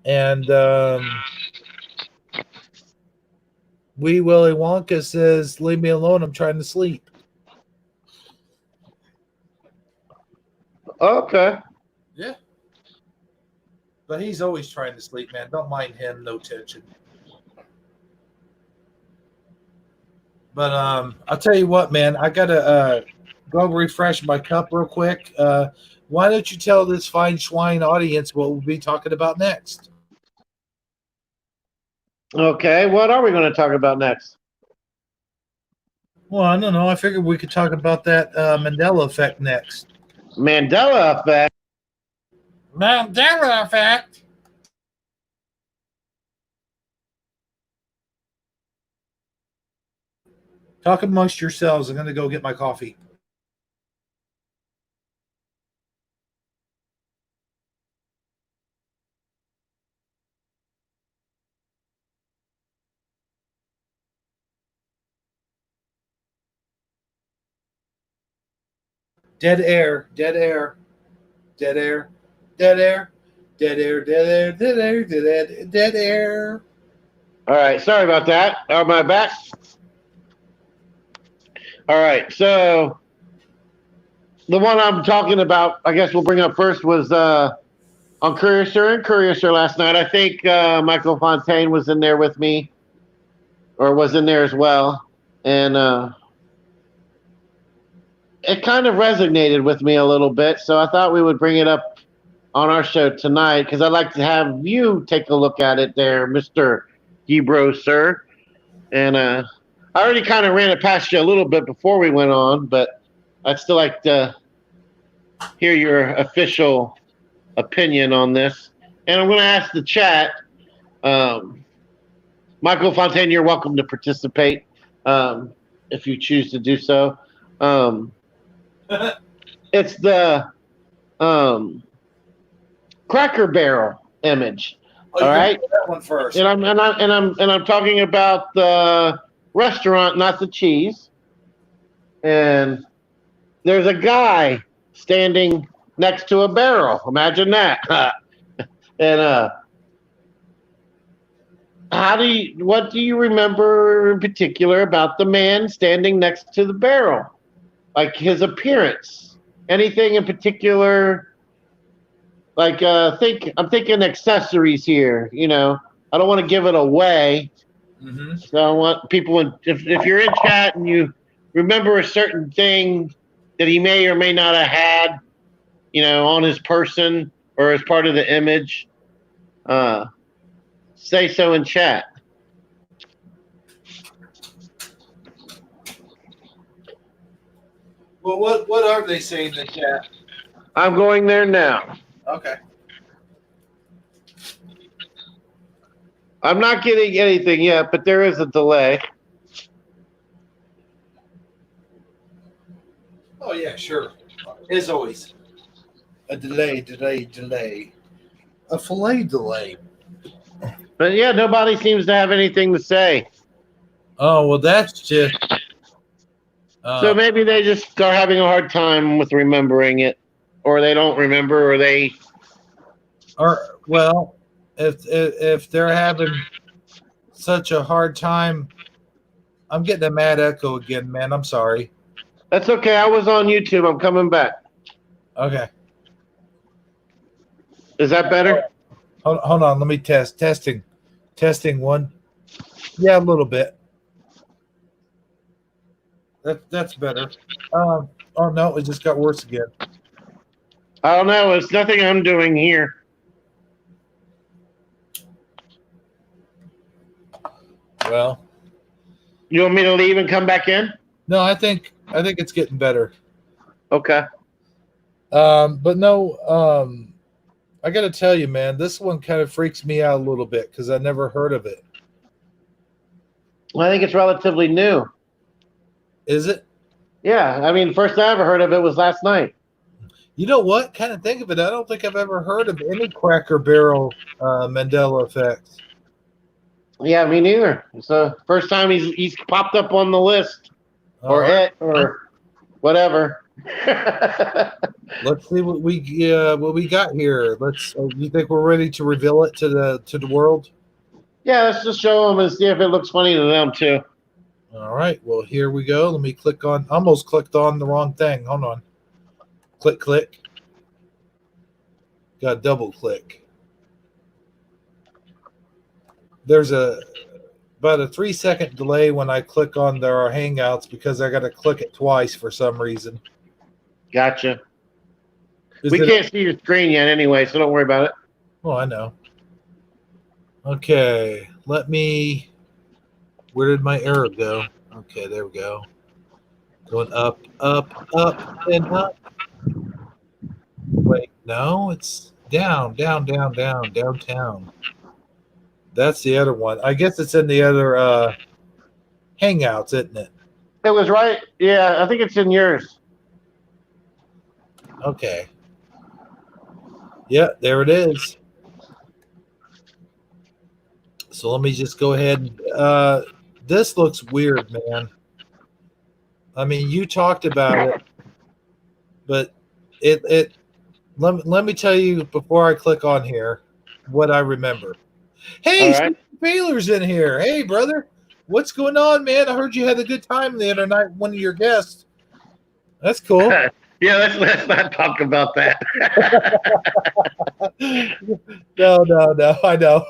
And Wee Willy Wonka says, leave me alone. I'm trying to sleep. Okay. Yeah. But he's always trying to sleep, man. Don't mind him. No tension. But I'll tell you what, man. I got to go refresh my cup real quick. Why don't you tell this fine swine audience what we'll be talking about next? Okay. What are we going to talk about next? Well, I don't know. I figured we could talk about that Mandela effect next. Mandela effect. Mandela effect. Talk amongst yourselves. I'm going to go get my coffee. Dead air, dead air, dead air, dead air, dead air, dead air, dead air, dead air, dead air. All right. Sorry about that. Am I back? All right. So the one I'm talking about, I guess we'll bring up first, was on Courier Sir last night. I think Michael Fontaine was in there with me, or was in there as well, and it kind of resonated with me a little bit. So I thought we would bring it up on our show tonight because I'd like to have you take a look at it there, Mr. Hebrew, sir. And I already kind of ran it past you a little bit before we went on, but I'd still like to hear your official opinion on this. And I'm going to ask the chat. Michael Fontaine, you're welcome to participate if you choose to do so. It's the Cracker Barrel image. All right, that one first. and I'm talking about the restaurant, not the cheese. And there's a guy standing next to a barrel. Imagine that. And what do you remember in particular about the man standing next to the barrel? Like his appearance? Anything in particular? Like I'm thinking accessories here. I don't want to give it away. Mm-hmm. So I want people, if you're in chat and you remember a certain thing that he may or may not have had, on his person or as part of the image, say so in chat. Well, what are they saying in the chat? I'm going there now. Okay. I'm not getting anything yet, but there is a delay. Oh yeah, sure. As always. A delay. A filet delay. But yeah, nobody seems to have anything to say. Oh well, that's just. So maybe they just are having a hard time with remembering it, or they don't remember, or they. Or well, if they're having such a hard time, I'm getting a mad echo again, man. I'm sorry. That's okay. I was on YouTube. I'm coming back. Okay. Is that better? Hold on. Let me test. Testing one. Yeah, a little bit. That's better. Oh no, it just got worse again. I don't know. It's nothing I'm doing here. Well, you want me to leave and come back in? No, I think it's getting better. Okay. But no, I got to tell you, man, this one kind of freaks me out a little bit because I never heard of it. Well, I think it's relatively new. Is it? Yeah. I mean, first I ever heard of it was last night. You know what? Kind of think of it. I don't think I've ever heard of any Cracker Barrel Mandela effects. Yeah, me neither. It's the first time he's popped up on the list, or right. it, or whatever. Let's see what we got here. You think we're ready to reveal it to the world? Yeah, let's just show them and see if it looks funny to them too. All right. Well, here we go. Let me click on. Almost clicked on the wrong thing. Hold on. Click. Got double click. There's about a 3-second delay when I click on their Hangouts because I got to click it twice for some reason. Gotcha. We can't see your screen yet anyway, so don't worry about it. Oh, I know. Okay, where did my arrow go? Okay, there we go. Going up, and up. Wait, no, it's downtown. That's the other one. I guess it's in the other Hangouts, isn't it? It was right. Yeah, I think it's in yours. Okay. Yeah, there it is. So let me just go ahead. This looks weird, man. I mean, you talked about it, but let me tell you before I click on here what I remember. Hey, right. Baylor's in here. Hey, brother. What's going on, man? I heard you had a good time the other night with one of your guests. That's cool. Yeah, let's not talk about that. No, I know.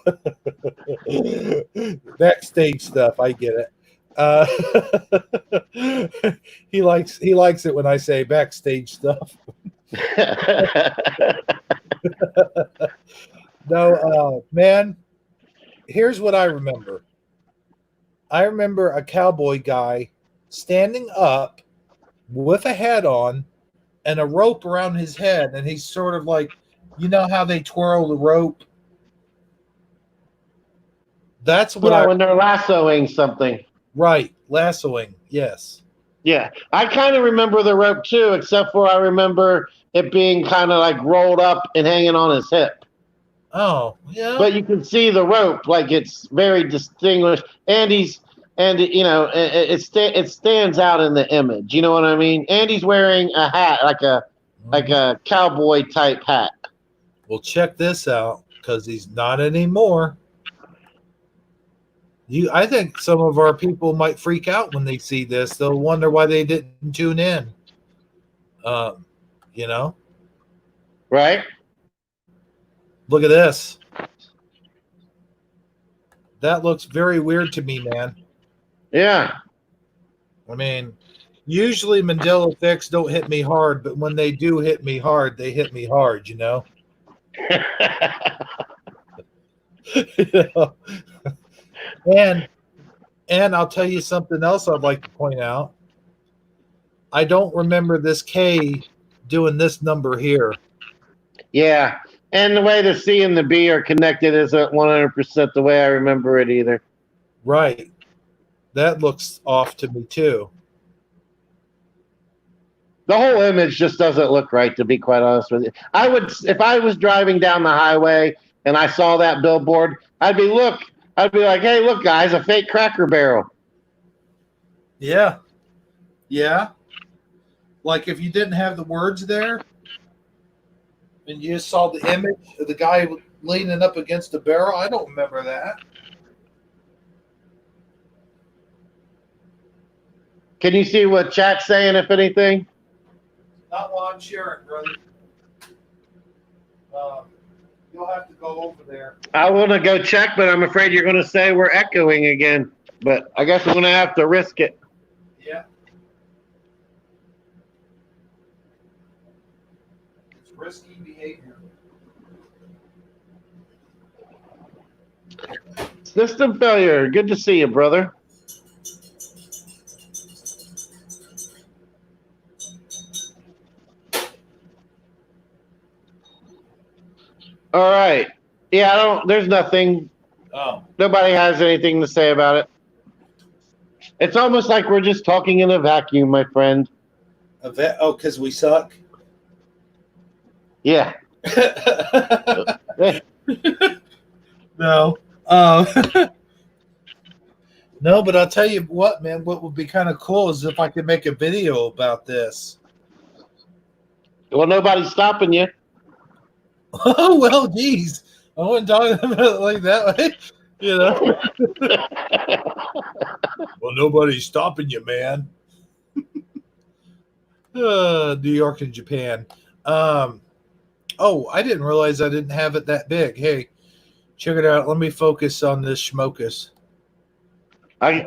Backstage stuff, I get it. He likes it when I say backstage stuff. No, man, here's what I remember. I remember a cowboy guy standing up with a hat on and a rope around his head, and he's sort of like, you know how they twirl the rope? That's what when they're lassoing something. Right, lassoing, yes. Yeah, I kind of remember the rope too, except for I remember it being kind of like rolled up and hanging on his hip. Oh, yeah. But you can see the rope, like it's very distinguished, it stands out in the image. You know what I mean? Andy's wearing a hat, like a cowboy type hat. Well, check this out. because he's not anymore. I think some of our people might freak out when they see this. They'll wonder why they didn't tune in. You know, Right? look at this. That looks very weird to me, man. Yeah. I mean, usually Mandela effects don't hit me hard, but when they do hit me hard, they hit me hard, you know? You know? And I'll tell you something else I'd like to point out. I don't remember this K doing this number here. Yeah. And the way the C and the B are connected isn't 100% the way I remember it either. Right. That looks off to me too. The whole image just doesn't look right, to be quite honest with you. I would, if I was driving down the highway and I saw that billboard, I'd be like, hey, look, guys, a fake Cracker Barrel. Yeah. Yeah. Like if you didn't have the words there and you just saw the image of the guy leaning up against the barrel, I don't remember that. Can you see what chat's saying, if anything? Not while I'm sharing, brother. You'll have to go over there. I want to go check, but I'm afraid you're going to say we're echoing again. But I guess we're going to have to risk it. Yeah. It's risky behavior. System failure. Good to see you, brother. All right. Yeah, there's nothing. Oh. Nobody has anything to say about it. It's almost like we're just talking in a vacuum, my friend. Because we suck? Yeah. No. No, but I'll tell you what, man, what would be kind of cool is if I could make a video about this. Well, nobody's stopping you. Oh, well, geez. I wasn't talking about it like that way. You know? Well, nobody's stopping you, man. New York and Japan. Oh, I didn't realize I didn't have it that big. Hey, check it out. Let me focus on this schmokus. Do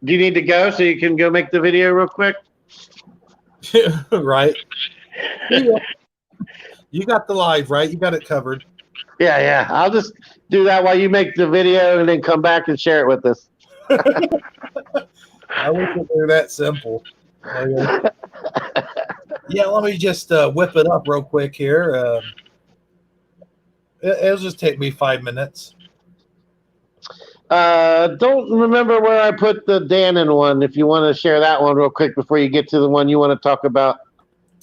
you need to go so you can go make the video real quick? Right. Yeah. You got the live, right? You got it covered. Yeah. I'll just do that while you make the video and then come back and share it with us. I wish it were that simple. Yeah, let me just whip it up real quick here. It'll just take me 5 minutes. Don't remember where I put the Dannon one. If you want to share that one real quick before you get to the one you want to talk about.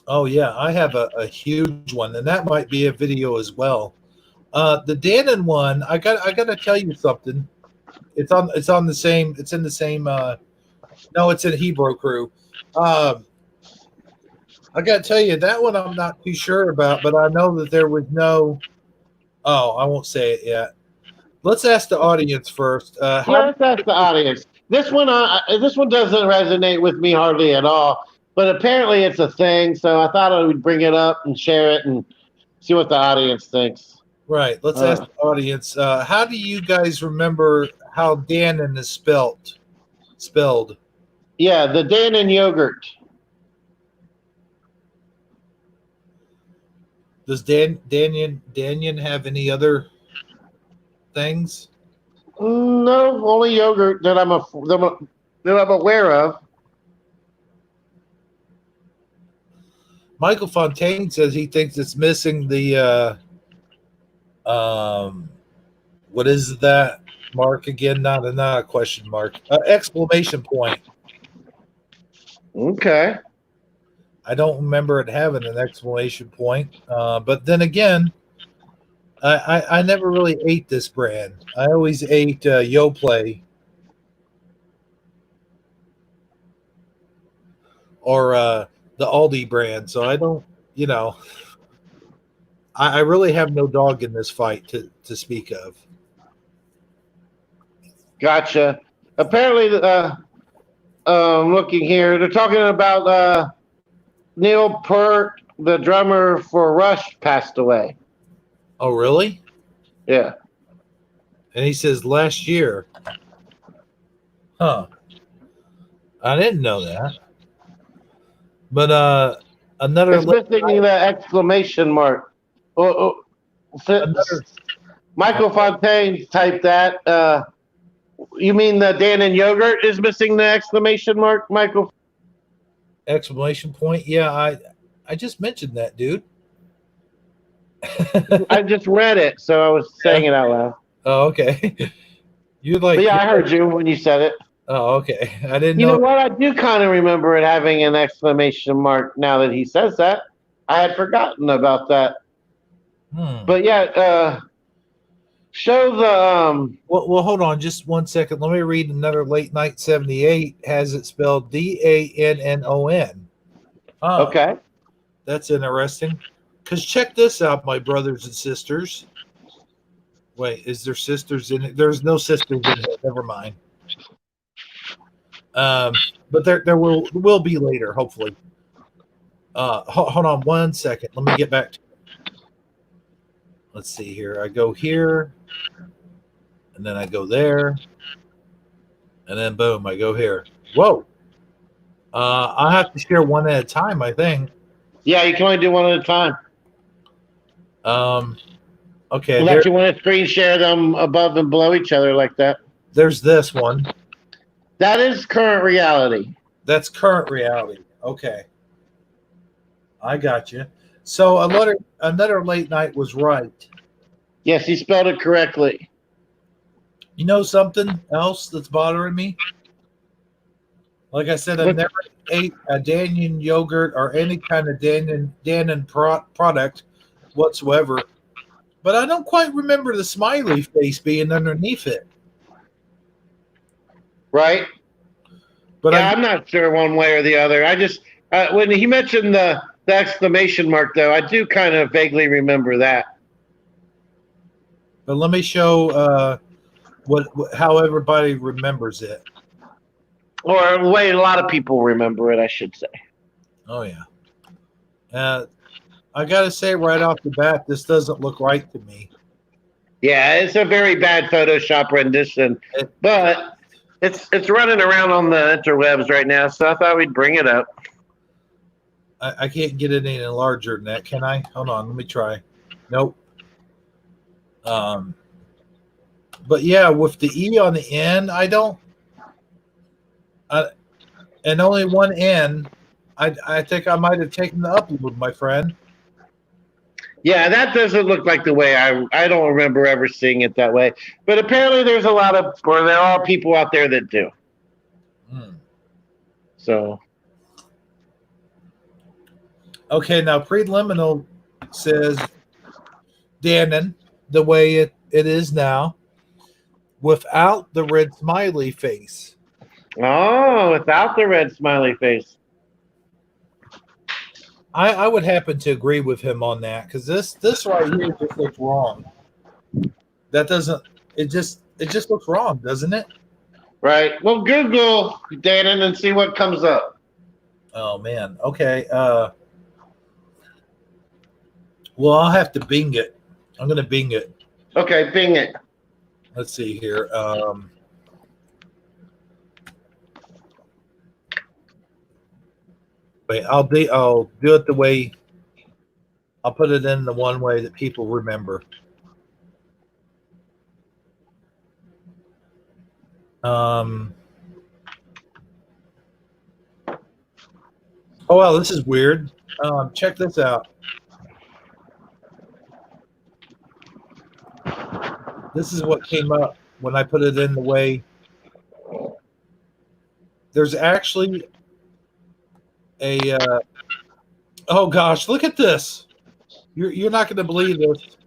Oh yeah, I have a huge one, and that might be a video as well. The Dannon one, I got to tell you something. It's in the same. No, it's in Hebrew Crew. I got to tell you that one I'm not too sure about, but I know that there was no. Oh, I won't say it yet. Let's ask the audience first. Let's ask the audience. This one doesn't resonate with me hardly at all. But apparently it's a thing, so I thought I would bring it up and share it and see what the audience thinks. Right. Let's ask the audience. How do you guys remember how Dannon is spelled? Yeah, the Dannon yogurt. Does Danyon have any other things? No, only yogurt that I'm aware of. Michael Fontaine says he thinks it's missing the what is that mark again? Not a question mark. Exclamation point. Okay. I don't remember it having an exclamation point. But then again, I never really ate this brand. I always ate Yoplait or the Aldi brand. So I don't, I really have no dog in this fight to speak of. Gotcha. Apparently, looking here, they're talking about Neil Peart, the drummer for Rush, passed away. Oh, really? Yeah. And he says last year. Huh. I didn't know that. But another It's missing the exclamation mark. another Michael Fontaine typed that. You mean the Dan and Yogurt is missing the exclamation mark, Michael? exclamation point. Yeah, I just mentioned that, dude. I just read it, so I was saying it out loud. Oh, okay. You like? But yeah, I heard you when you said it. Oh, okay. I didn't You know. know what? I do kind of remember it having an exclamation mark now that he says that. I had forgotten about that. But yeah, show the. Well, hold on just 1 second. Let me read another late night 78. Has it spelled DANNON? Oh, Okay. that's interesting. Because check this out, my brothers and sisters. Wait, is there sisters in it? There's no sisters in it. Never mind. But there will be later, hopefully. Hold on 1 second. Let me get back to it. Let's see here. I go here, and then I go there, and then boom, I go here. Whoa. I'll have to share one at a time, I think. Yeah, you can only do one at a time. Okay. Unless you want to screen share them above and below each other like that. There's this one. That is current reality. That's current reality. Okay. I got you. So another late night was right. Yes, he spelled it correctly. You know something else that's bothering me? Like I said, I never ate a Dannon yogurt or any kind of Dannon product whatsoever. But I don't quite remember the smiley face being underneath it. Right? But yeah, I'm not sure one way or the other. I just when he mentioned the exclamation mark, though, I do kind of vaguely remember that. But let me show how everybody remembers it. Or the way a lot of people remember it, I should say. Oh, yeah. I got to say right off the bat, this doesn't look right to me. Yeah, it's a very bad Photoshop rendition. But it's running around on the interwebs right now, so I thought we'd bring it up. I can't get it any larger than that, can I? Hold on, let me try. Nope. But yeah, with the E on the end, I don't. And only one N. I think I might have taken the upload, my friend. Yeah, that doesn't look like the way I don't remember ever seeing it that way. But apparently there are people out there that do. So. Okay, now preliminal says Dannon, the way it is now, without the red smiley face. Oh, without the red smiley face. I would happen to agree with him on that because this right here just looks wrong. That doesn't it just looks wrong, doesn't it? Right. Well, Google Dannon and see what comes up. Oh man. Okay. Well, I'll have to Bing it. I'm gonna Bing it. Okay, Bing it. Let's see here. Wait, I'll do it the way. I'll put it in the one way that people remember. Oh wow, this is weird. Check this out. This is what came up when I put it in the way. There's actually oh gosh, look at this. You're not going to believe this.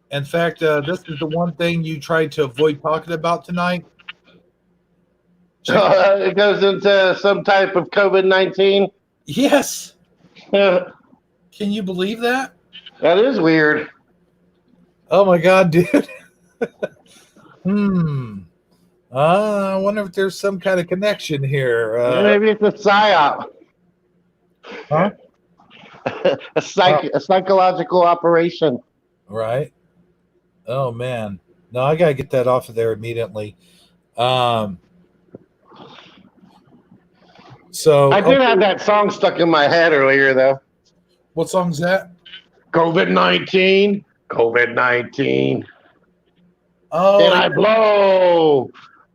In fact, this is the one thing you tried to avoid talking about tonight. It goes into some type of COVID-19. Yes. Can you believe that? That is weird. Oh my God, dude. I wonder if there's some kind of connection here. Maybe it's a psyop. Huh? a psychological operation. Right. Oh man. No, I gotta get that off of there immediately. So I did have that song stuck in my head earlier, though. What song's that? COVID-19. COVID-19. Oh, Then I blow.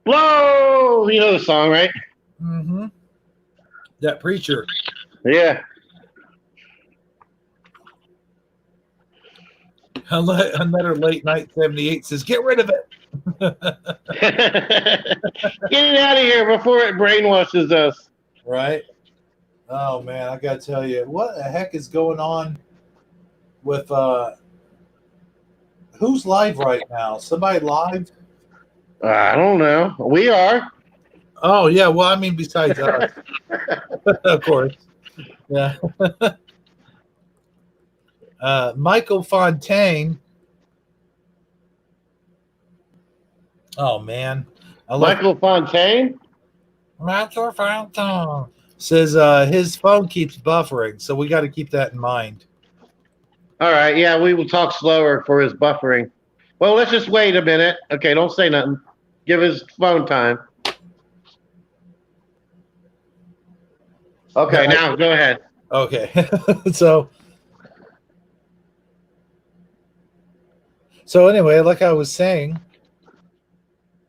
Blow. You know the song, right? mm-hmm. That preacher. Yeah. Another late night 78 says, get rid of it. Get it out of here before it brainwashes us. Right. Oh man, I gotta tell you, what the heck is going on with who's live right now? Somebody live? I don't know. We are. Oh yeah, well I mean besides us. Of course. Yeah. Michael Fontaine. Oh man. Michael Fontaine? Michael Fontaine says his phone keeps buffering, so we got to keep that in mind. All right, yeah, we will talk slower for his buffering. Well, let's just wait a minute. Okay, don't say nothing. Give his phone time. Okay, now go ahead. Okay. So anyway, like I was saying.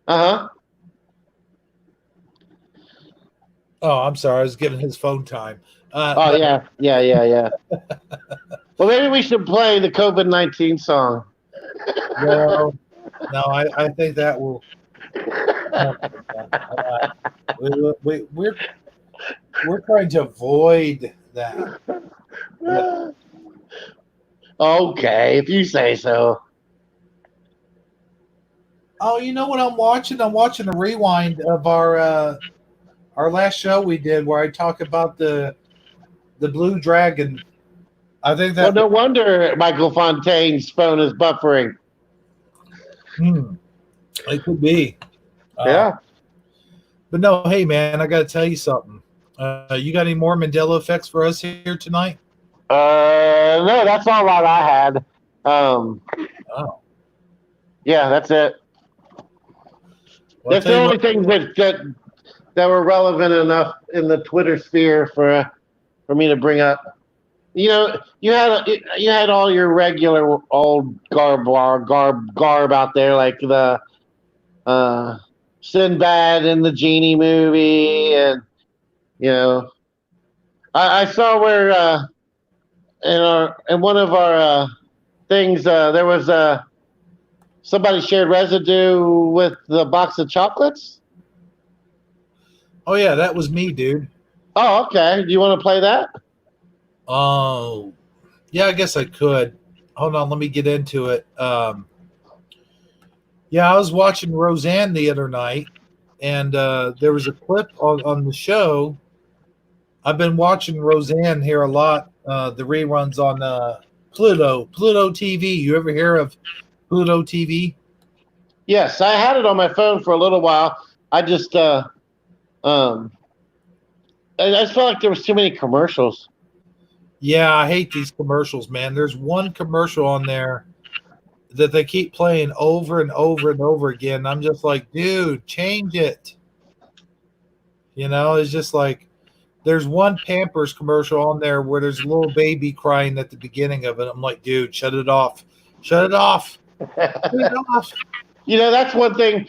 Uh-huh. Oh, I'm sorry. I was giving his phone time. Yeah. Well, maybe we should play the COVID-19 song. Well, no, I think that will. We're trying to avoid that. Okay, if you say so. Oh, you know what I'm watching? I'm watching a rewind of our last show we did where I talk about the Blue Dragon. I think that. Well, no wonder Michael Fontaine's phone is buffering. It could be. Yeah. But no, hey man, I got to tell you something. You got any more Mandela effects for us here tonight? No, that's all that I had. Oh. Yeah, that's it. Well, that's the only things that were relevant enough in the Twitter sphere for me to bring up. You know, you had all your regular old garb out there, like the Sinbad in the Genie movie, and you know, I saw where in one of our things there was somebody shared residue with the box of chocolates. Oh yeah, that was me, dude. Oh, okay. Do you want to play that? Oh, yeah, I guess I could. Hold on, let me get into it. Yeah, I was watching Roseanne the other night, and there was a clip on the show. I've been watching Roseanne here a lot, the reruns on Pluto TV. You ever hear of Pluto TV? Yes, I had it on my phone for a little while. I just I just felt like there was too many commercials. Yeah, I hate these commercials, man. There's one commercial on there that they keep playing over and over and over again. I'm just like, dude, change it. You know, it's just like there's one Pampers commercial on there where there's a little baby crying at the beginning of it. I'm like, dude, shut it off. Shut it off. Shut it off. You know, that's one thing.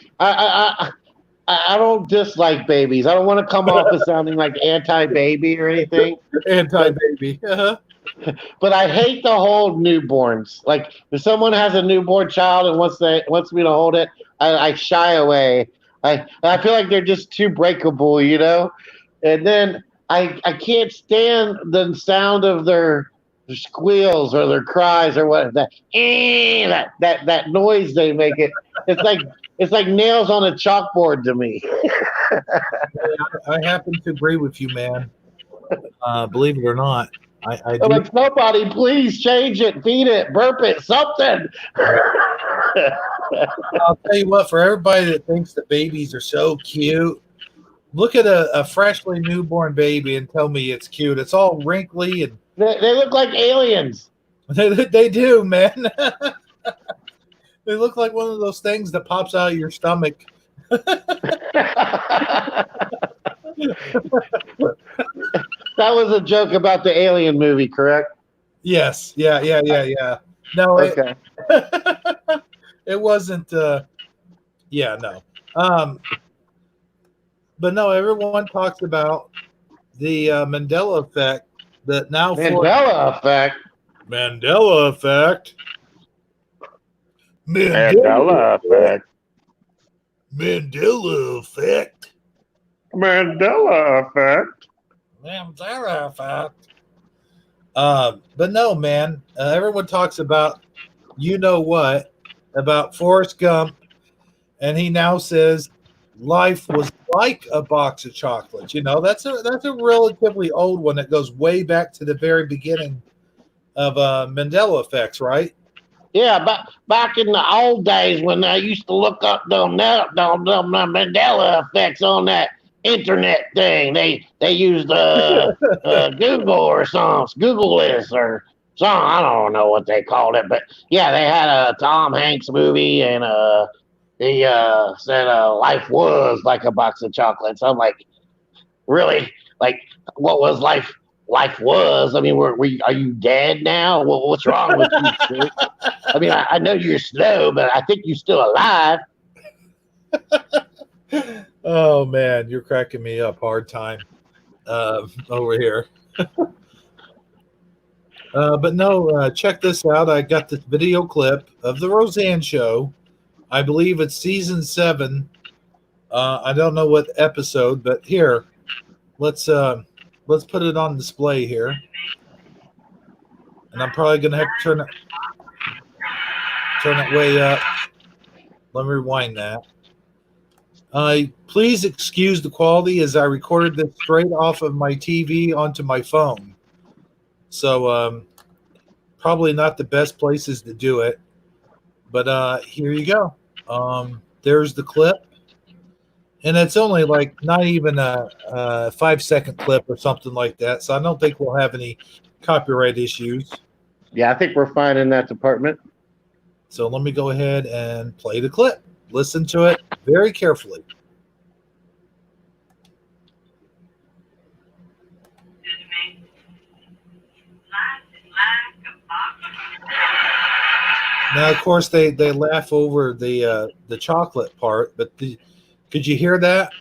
I don't dislike babies. I don't want to come off as sounding like anti-baby or anything. Anti-baby. But I hate the whole newborns. Like if someone has a newborn child and wants me to hold it, I shy away. I feel like they're just too breakable, you know. And then I can't stand the sound of their squeals or their cries or what that noise they make. It's like nails on a chalkboard to me. I happen to agree with you, man. Believe it or not. I I'm do. like, somebody please change it, feed it, burp it, something. I'll tell you what, for everybody that thinks that babies are so cute, look at a freshly newborn baby and tell me it's cute. It's all wrinkly and They look like aliens. they do, man. They look like one of those things that pops out of your stomach. That was a joke about the Alien movie, correct? Yes. Yeah. No, Okay. it wasn't. Yeah, no. But no, everyone talks about the Mandela effect that now for Mandela effect. Mandela effect. Mandela effect. Mandela effect. Mandela effect. Mandela effect. But no, man. Everyone talks about you know what about Forrest Gump, and he now says life was like a box of chocolates. You know, that's a relatively old one that goes way back to the very beginning of Mandela effects, right? Yeah, back in the old days when I used to look up them Mandela effects on that internet thing, they used Google or something, Google this or something. I don't know what they called it, but yeah, they had a Tom Hanks movie and he said life was like a box of chocolates. I'm like, really? Like, what was life? Life was. I mean, are you dead now? What's wrong with you, sir? I mean, I know you're slow, but I think you're still alive. Oh man, you're cracking me up hard time over here. But no, check this out. I got this video clip of the Roseanne show. I believe it's season 7. I don't know what episode, but here, let's put it on display here. And I'm probably gonna have to turn it way up. Let me rewind that. Please excuse the quality as I recorded this straight off of my TV onto my phone. So probably not the best places to do it. But here you go. There's the clip. And it's only like not even a 5-second clip or something like that. So I don't think we'll have any copyright issues. Yeah, I think we're fine in that department. So let me go ahead and play the clip. Listen to it very carefully. Now, of course, they laugh over the chocolate part, but could you hear that?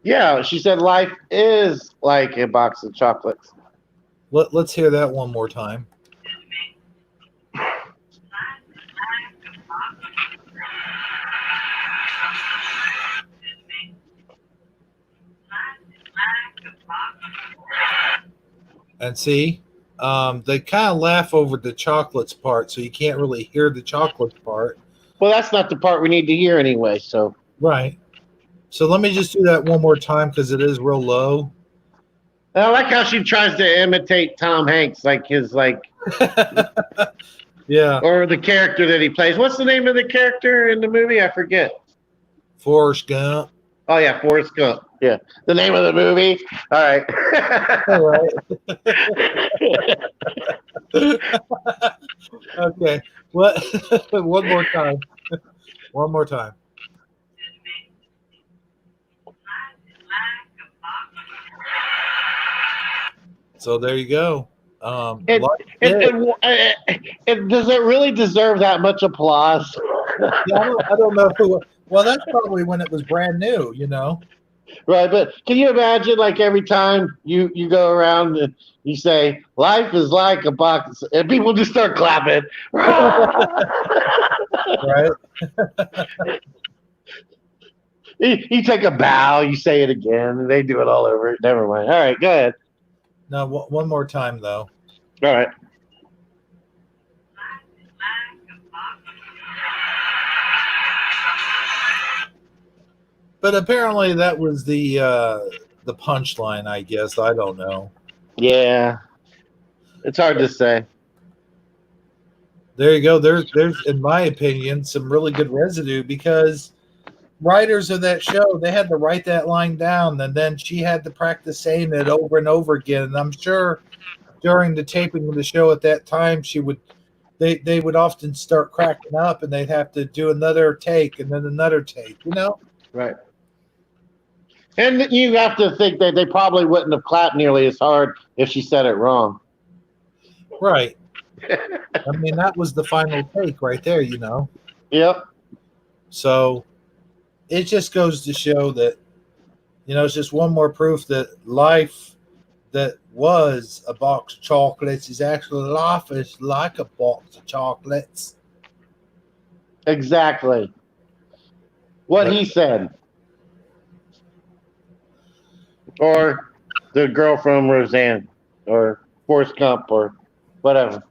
Yeah, she said life is like a box of chocolates. Let's hear that one more time. And see, they kind of laugh over the chocolates part, so you can't really hear the chocolates part. Well, that's not the part we need to hear anyway. So right. So let me just do that one more time because it is real low. I like how she tries to imitate Tom Hanks, like his yeah, or the character that he plays. What's the name of the character in the movie? I forget. Forrest Gump. Oh yeah, Forrest Gump. Yeah, the name of the movie. All right. All right. Okay. What? One more time. One more time. So there you go. And does it really deserve that much applause? Yeah, I don't know who. Well, that's probably when it was brand new, you know. Right, but can you imagine, like, every time you go around and you say life is like a box, and people just start clapping. Right. You take a bow, you say it again, and they do it all over. Never mind. All right, go ahead. No, one more time though. All right. But apparently that was the punchline, I guess. I don't know. Yeah. It's hard to say. There you go. There's, in my opinion, some really good residue because writers of that show, they had to write that line down, and then she had to practice saying it over and over again. And I'm sure during the taping of the show at that time, they would often start cracking up, and they'd have to do another take and then another take. Right. And you have to think that they probably wouldn't have clapped nearly as hard if she said it wrong. Right. I mean, that was the final take right there. Yep. So it just goes to show that, it's just one more proof that life that was a box of chocolates is actually life is like a box of chocolates. Exactly. What he said. Or the girl from Roseanne or Forrest Gump or whatever.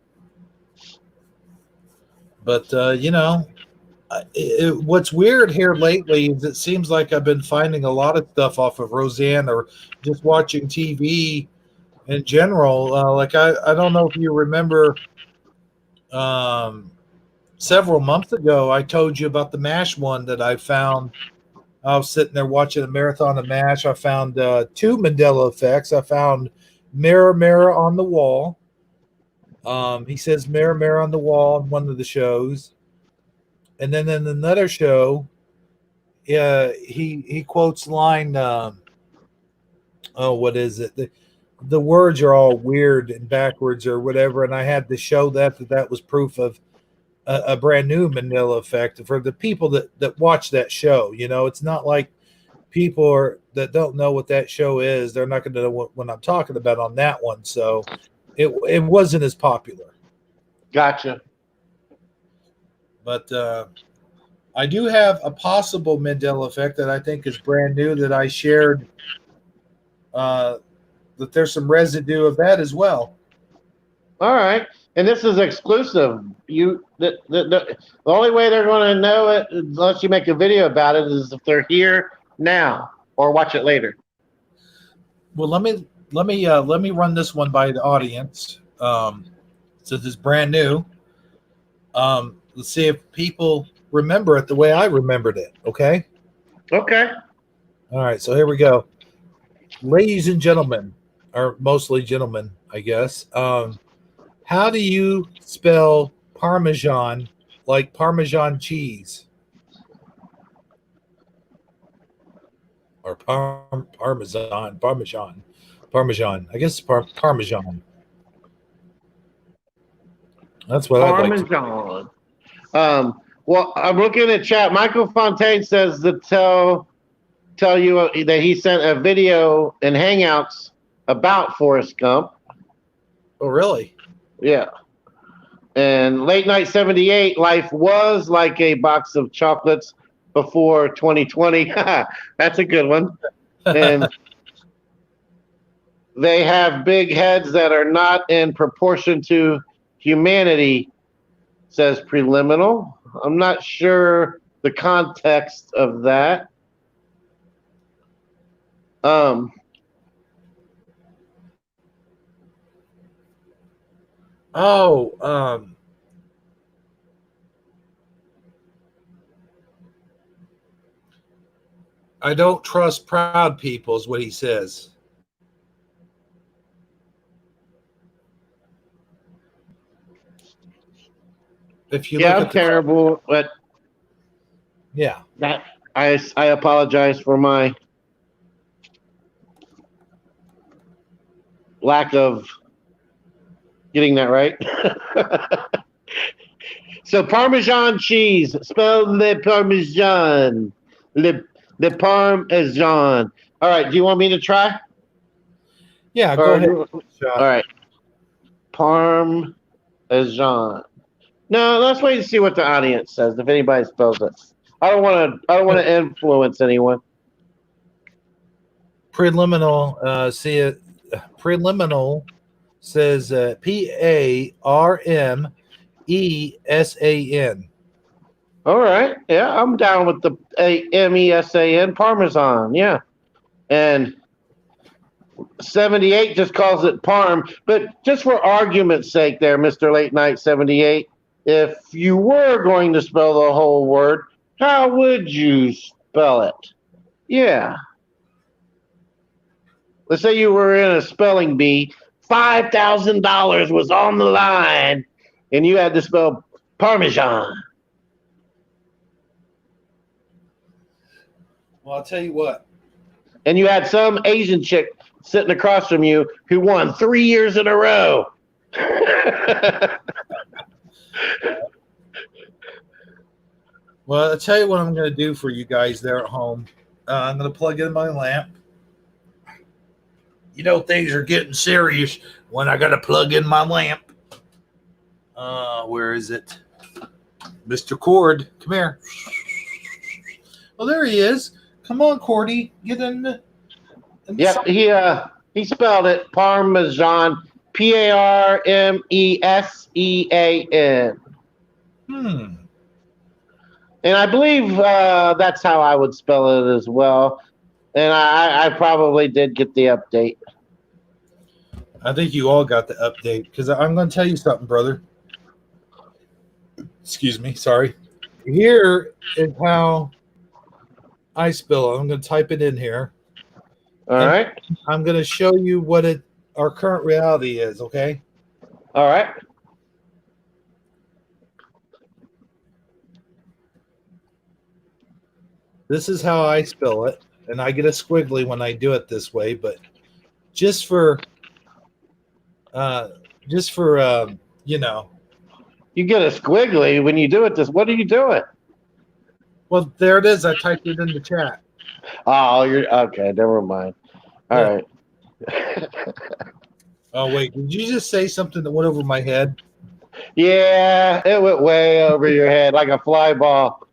But, what's weird here lately is it seems like I've been finding a lot of stuff off of Roseanne or just watching TV in general. Like, I don't know if you remember several months ago, I told you about the MASH one that I found. I was sitting there watching a marathon of MASH. I found 2 Mandela effects. I found Mirror, Mirror on the Wall. He says Mirror, Mirror on the Wall in one of the shows. And then in another show, he quotes line, what is it? The words are all weird and backwards or whatever. And I had to show that was proof of a brand new Mandela effect for the people that watch that show. It's not like people that don't know what that show is. They're not going to know what I'm talking about on that one. So it wasn't as popular. Gotcha. But I do have a possible Mandela effect that I think is brand new that I shared. That there's some residue of that as well. All right. And this is exclusive. The only way they're going to know it, unless you make a video about it, is if they're here now or watch it later. Well, let me run this one by the audience. Since it's brand new, let's see if people remember it the way I remembered it. Okay. Okay. All right. So here we go, ladies and gentlemen, or mostly gentlemen, I guess. How do you spell Parmesan like Parmesan cheese? Or Parmesan. I guess it's Parmesan. That's what I'd like to. Parmesan. Well, I'm looking at chat. Michael Fontaine says to tell you that he sent a video in Hangouts about Forrest Gump. Oh, really? Yeah. And late night 78, life was like a box of chocolates before 2020. That's a good one. And they have big heads that are not in proportion to humanity, says Preliminal. I'm not sure the context of that. I don't trust proud people is what he says. If you look at terrible, but yeah, that I apologize for my lack of getting that right. So Parmesan cheese, spell le Parmesan, le Parmesan. All right, do you want me to try? Yeah, go ahead. All right, Parmesan. No, let's wait and see what the audience says. If anybody spells it, I don't want to influence anyone. Preliminal, Preliminal says Parmesan. All right, yeah, I'm down with the Mesan Parmesan. Yeah, and 78 just calls it Parm. But just for argument's sake, there, Mr. Late Night 78, if you were going to spell the whole word, how would you spell it? Yeah. Let's say you were in a spelling bee, $5,000 was on the line, and you had to spell Parmesan. Well, I'll tell you what. And you had some Asian chick sitting across from you who won 3 years in a row. Well, I'll tell you what I'm going to do for you guys there at home. I'm going to plug in my lamp. You know, things are getting serious when I got to plug in my lamp. Where is it? Mr. Cord, come here. Oh, there he is. Come on, Cordy. Get in the Yep, he spelled it Parmesan, Parmesean. And I believe that's how I would spell it as well. And I probably did get the update. I think you all got the update because I'm going to tell you something, brother. Excuse me. Sorry. Here is how I spell it. I'm going to type it in here. All right. I'm going to show you what our current reality is, okay? All right. This is how I spell it, and I get a squiggly when I do it this way, but just for you know. You get a squiggly when you do it. What are you doing? Well, there it is. I typed it in the chat. Oh, you're okay. Never mind. All right. Oh, wait. Did you just say something that went over my head? Yeah, it went way over your head like a fly ball.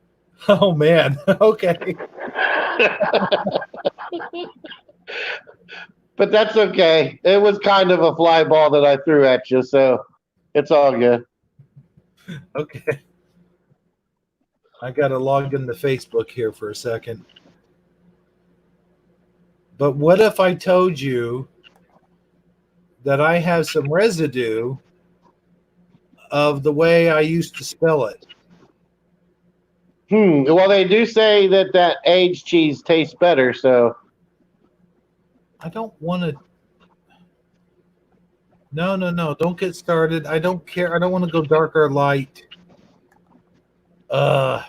Oh, man. Okay. But that's okay. It was kind of a fly ball that I threw at you, so it's all good. Okay. I got to log into Facebook here for a second. But what if I told you that I have some residue of the way I used to spell it? Well, they do say that aged cheese tastes better, so. I don't want to. No. Don't get started. I don't care. I don't want to go dark or light. Why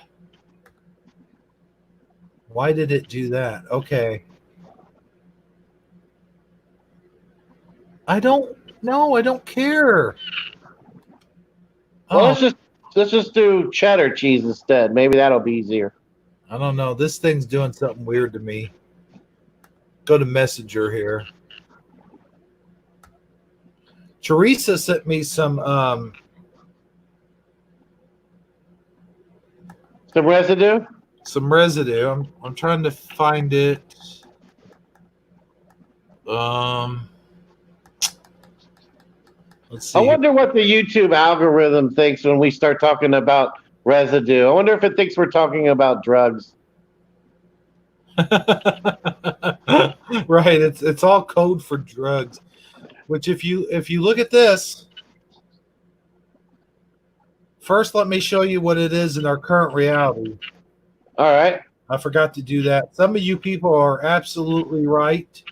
did it do that? Okay. I don't care. Well, let's just do cheddar cheese instead. Maybe that'll be easier. I don't know. This thing's doing something weird to me. Go to Messenger here. Teresa sent me some residue. Some residue. I'm trying to find it. Let's see. I wonder what the YouTube algorithm thinks when we start talking about residue. I wonder if it thinks we're talking about drugs. Right. It's all code for drugs. Which if you look at this, first let me show you what it is in our current reality. All right. I forgot to do that. Some of you people are absolutely right.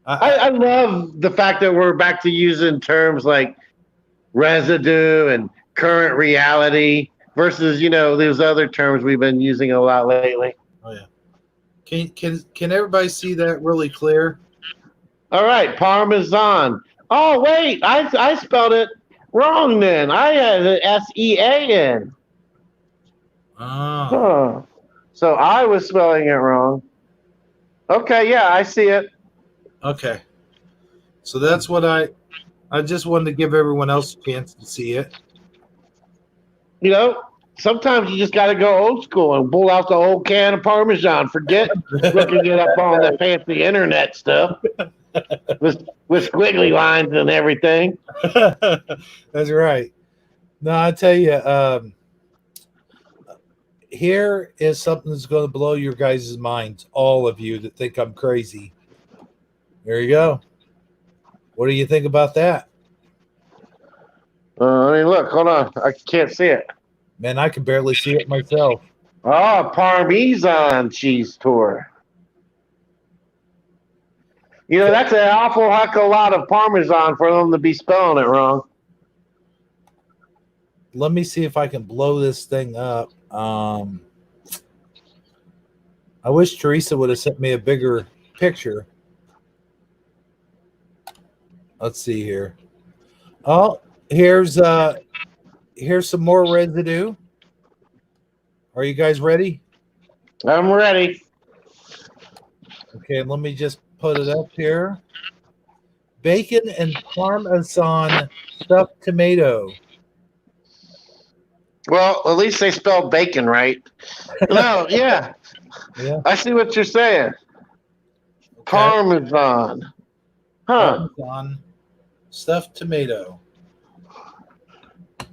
I love the fact that we're back to using terms like residue and current reality versus, those other terms we've been using a lot lately. Oh yeah. Can everybody see that really clear? All right, Parmesan. Oh wait, I spelled it wrong then. I had an SEAN. Oh. Huh. So I was spelling it wrong. Okay, yeah, I see it. Okay. So that's what I just wanted to give everyone else a chance to see it. Sometimes you just got to go old school and pull out the old can of Parmesan. Forget looking it up on the fancy internet stuff with squiggly lines and everything. That's right. No, I tell you, here is something that's going to blow your guys' minds, all of you that think I'm crazy. There you go. What do you think about that? I mean, look, hold on. I can't see it. Man, I can barely see it myself. Oh, Parmesan cheese tour. You know, that's an awful heck of a lot of Parmesan for them to be spelling it wrong. Let me see if I can blow this thing up. I wish Teresa would have sent me a bigger picture. Let's see here. Oh, here's some more residue. Are you guys ready? I'm ready. Okay, let me just put it up here. Bacon and Parmesan stuffed tomato. Well, at least they spelled bacon right. No, yeah. Yeah. I see what you're saying. Okay. Parmesan. Huh. Parmesan stuffed tomato.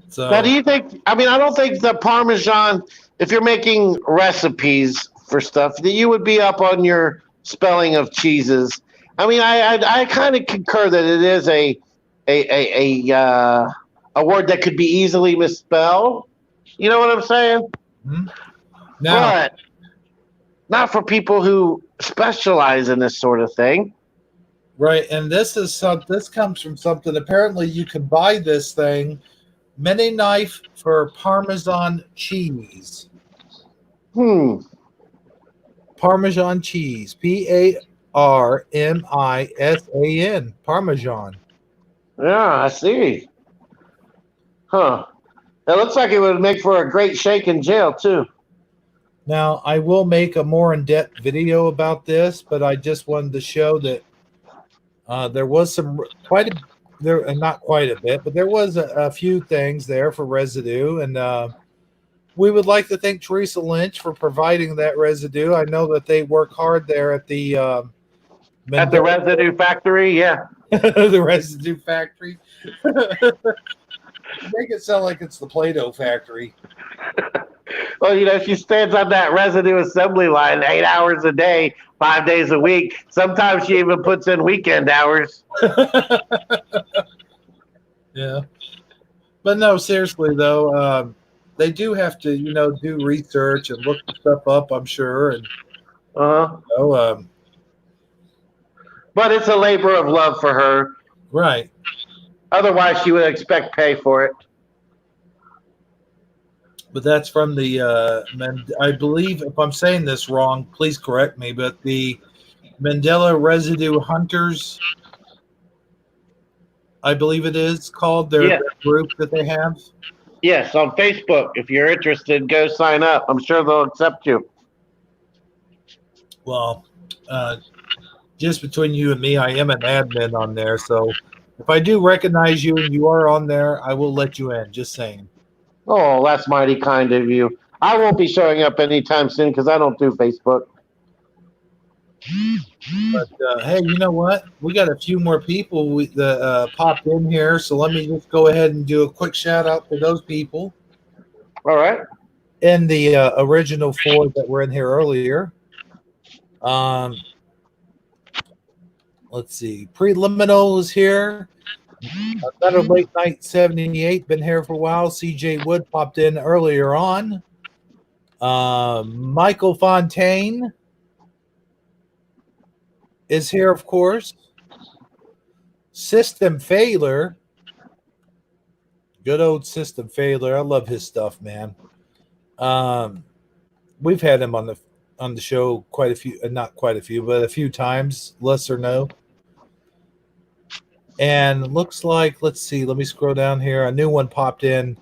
So Now, do you think? I mean, I don't think the Parmesan. If you're making recipes for stuff, that you would be up on your spelling of cheeses. I mean, I kind of concur that it is a word that could be easily misspelled. You know what I'm saying? now, But not for people who specialize in this sort of thing. right, and this comes from something. Apparently, you can buy this thing, mini knife for Parmesan cheese. Parmesan cheese, Parmisan, Parmesan. Yeah, I see. Huh. It looks like it would make for a great shake in jail too. Now, I will make a more in-depth video about this, but I just wanted to show that there was not quite a bit, but there was a few things there for residue, and we would like to thank Teresa Lynch for providing that residue. I know that they work hard there at the At the residue factory, yeah. the residue factory. Make it sound like it's the Play-Doh factory. Well, you know, she stands on that residue assembly line 8 hours a day, 5 days a week. Sometimes she even puts in weekend hours. Yeah. But no, seriously though, they do have to, do research and look stuff up, I'm sure. And but it's a labor of love for her. Right. Otherwise, she would expect pay for it. But that's from the, I believe, if I'm saying this wrong, please correct me, but the Mandela Residue Hunters, I believe it is called, their group that they have. Yes, on Facebook. If you're interested, go sign up. I'm sure they'll accept you. Well, just between you and me, I am an admin on there. So if I do recognize you and you are on there, I will let you in. Just saying. Oh, that's mighty kind of you. I won't be showing up anytime soon because I don't do Facebook. But hey, you know what? We got a few more people that popped in here, so let me just go ahead and do a quick shout out to those people. All right. And the original 4 that were in here earlier. Let's see. Preliminal is here. Better Late Night 78, been here for a while. CJ Wood popped in earlier on. Michael Fontaine is here, of course. System Failure. Good old System Failure. I love his stuff, man. We've had him on the show quite a few, not quite a few, but a few times, less or no. And it looks like, let's see, let me scroll down here. A new one popped in.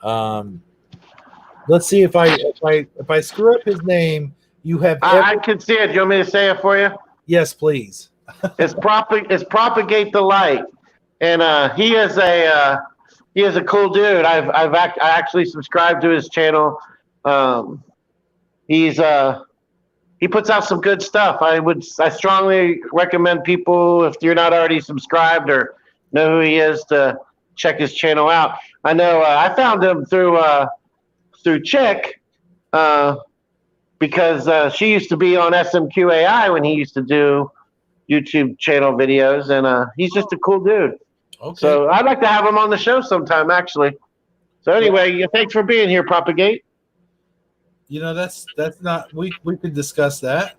Let's see if I screw up his name. You have. I can see it. Do you want me to say it for you? Yes, please. It's Propagate the Light, and he is a cool dude. I actually subscribed to his channel. He puts out some good stuff. I strongly recommend people, if you're not already subscribed or know who he is, to check his channel out. I know I found him through Chick because she used to be on SMQAI when he used to do YouTube channel videos, and he's just a cool dude. Okay. So I'd like to have him on the show sometime, actually. So anyway, thanks for being here, Propagate. That's not we could discuss that.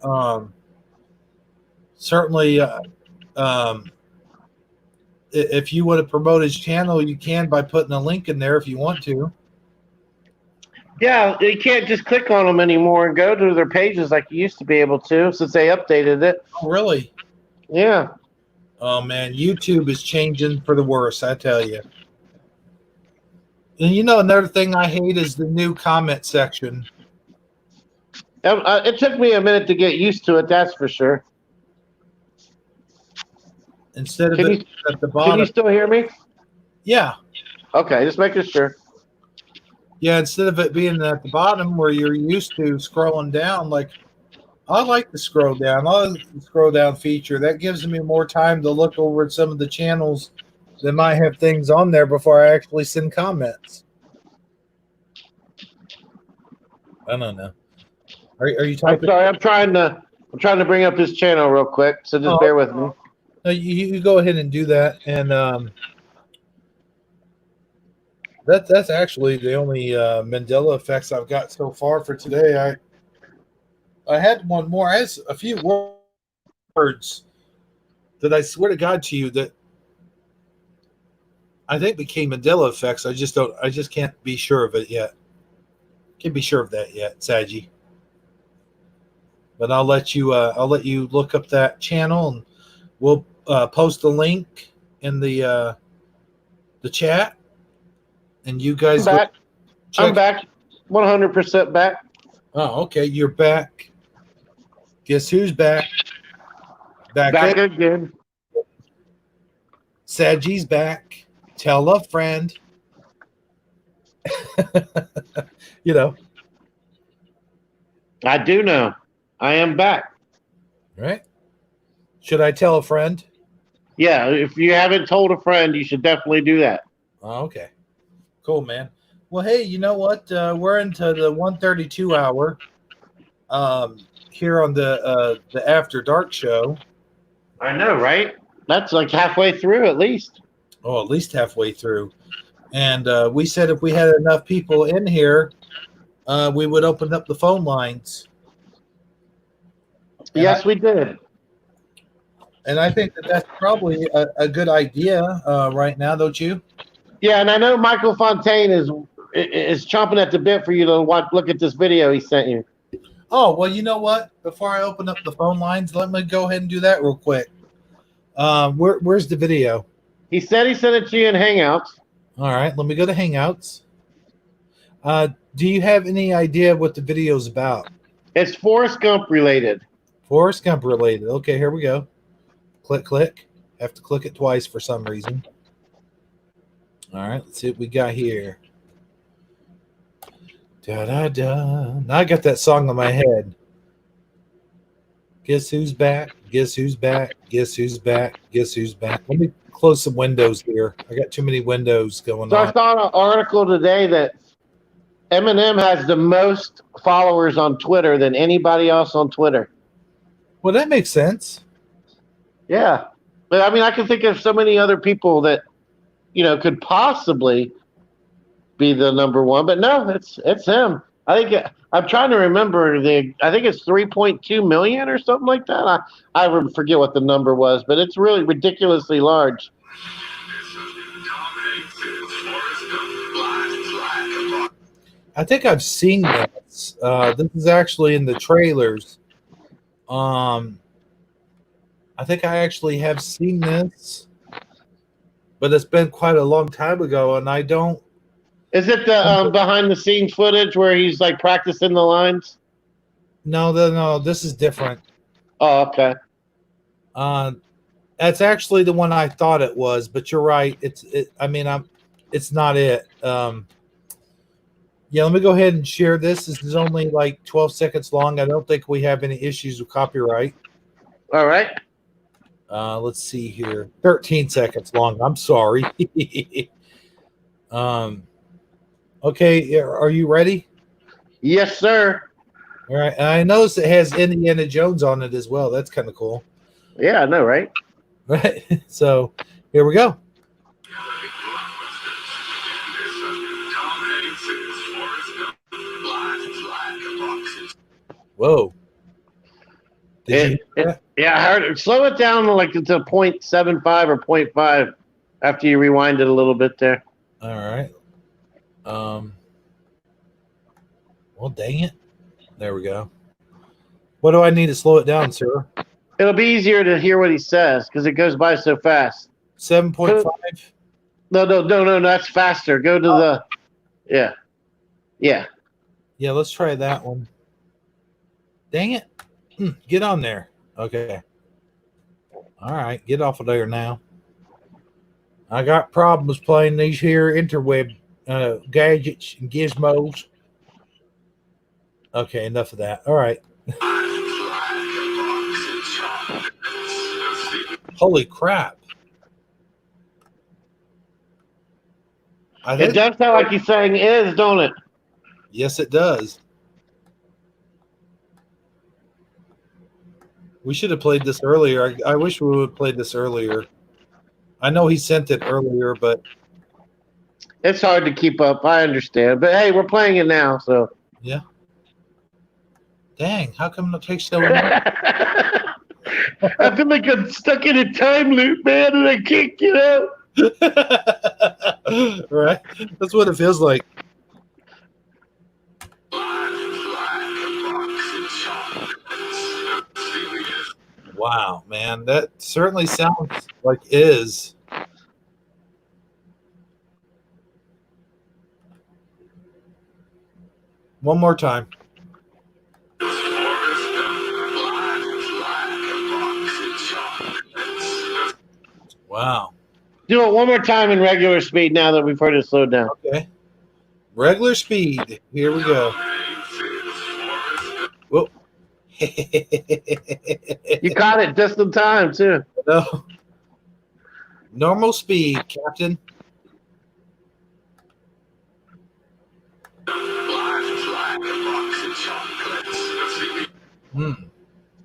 Certainly, if you want to promote his channel, you can by putting a link in there if you want to. Yeah, you can't just click on them anymore and go to their pages like you used to be able to since they updated it. Oh, really? Yeah. Oh man, YouTube is changing for the worse, I tell you. And another thing I hate is the new comment section. It took me a minute to get used to it, that's for sure. Instead of Can it at the bottom. Can you still hear me? Yeah. Okay, just making sure. Yeah, instead of it being at the bottom where you're used to scrolling down, like I like to scroll down. I like the scroll down feature. That gives me more time to look over at some of the channels that might have things on there before I actually send comments. I don't know. Are you typing? I'm sorry. I'm trying to bring up his channel real quick. So just bear with me. No, you go ahead and do that, and that's actually the only Mandela effects I've got so far for today. I had one more. I had a few words that I swear to God to you that I think became Mandela effects. I just can't be sure of it yet. Can't be sure of that yet, Sagi. But I'll let you look up that channel, and we'll post a link in the chat, and you guys I'm back. 100% back. Oh, okay, you're back. Guess who's back? Back again. Sagi's back. Tell a friend. I do know. I am back. Right? Should I tell a friend? Yeah, if you haven't told a friend, you should definitely do that. Oh, okay. Cool, man. Well, hey, you know what? We're into the 1:32 hour here on the After Dark show. I know, right? That's like halfway through at least. Oh, at least halfway through. And we said if we had enough people in here, we would open up the phone lines. And yes, we did. And I think that's probably a good idea right now, don't you? Yeah, and I know Michael Fontaine is chomping at the bit for you to look at this video he sent you. Oh, well, you know what? Before I open up the phone lines, let me go ahead and do that real quick. Where's the video? He said he sent it to you in Hangouts. All right, let me go to Hangouts. Do you have any idea what the video is about? It's Forrest Gump related. Forrest Gump related. Okay, here we go. Click. Have to click it twice for some reason. All right, let's see what we got here. Da-da-da. Now I got that song in my head. Guess who's back? Guess who's back? Guess who's back? Guess who's back? Let me close some windows here. I got too many windows going on. I saw an article today that Eminem has the most followers on Twitter than anybody else on Twitter. Well, that makes sense. Yeah. But I mean, I can think of so many other people that, could possibly be the number one, but no, it's him. I think I'm trying to remember I think it's 3.2 million or something like that. I forget what the number was, but it's really ridiculously large. I think I've seen this. This is actually in the trailers. I think I actually have seen this, but it's been quite a long time ago, and I don't. Is it the behind the scenes footage where he's like practicing the lines? No, this is different. Oh, okay. That's actually the one I thought it was, but you're right. It's not it. Yeah, let me go ahead and share this. This is only like 12 seconds long. I don't think we have any issues with copyright. All right. Let's see here. 13 seconds long. I'm sorry. Okay, are you ready? Yes, sir. All right. And I noticed it has Indiana Jones on it as well. That's kind of cool. Yeah, I know, right? Right. So here we go. Whoa. Did you hear that? Yeah, I heard it. Slow it down to like to 0.75 or 0.5 after you rewind it a little bit there. All right. Well, dang it. There we go. What do I need to slow it down, sir? It'll be easier to hear what he says because it goes by so fast. 7.5? No. That's faster. Go to the. Yeah. Yeah. Yeah, let's try that one. Dang it. Get on there. Okay. All right. Get off of there now. I got problems playing these here interweb gadgets and gizmos. Okay, enough of that. All right. Holy crap. It does sound like he's saying is, don't it? Yes, it does. We should have played this earlier. I wish we would have played this earlier. I know he sent it earlier, but it's hard to keep up. I understand. But hey, we're playing it now, so. Yeah. Dang, how come it takes so long? I feel like I'm stuck in a time loop, man, and I can't get out. Right? That's what it feels like. Wow, man, that certainly sounds like is. One more time. Wow. Do it one more time in regular speed now that we've heard it slowed down. Okay. Regular speed. Here we go. Whoa. You caught it just in time, too. No. Normal speed, Captain.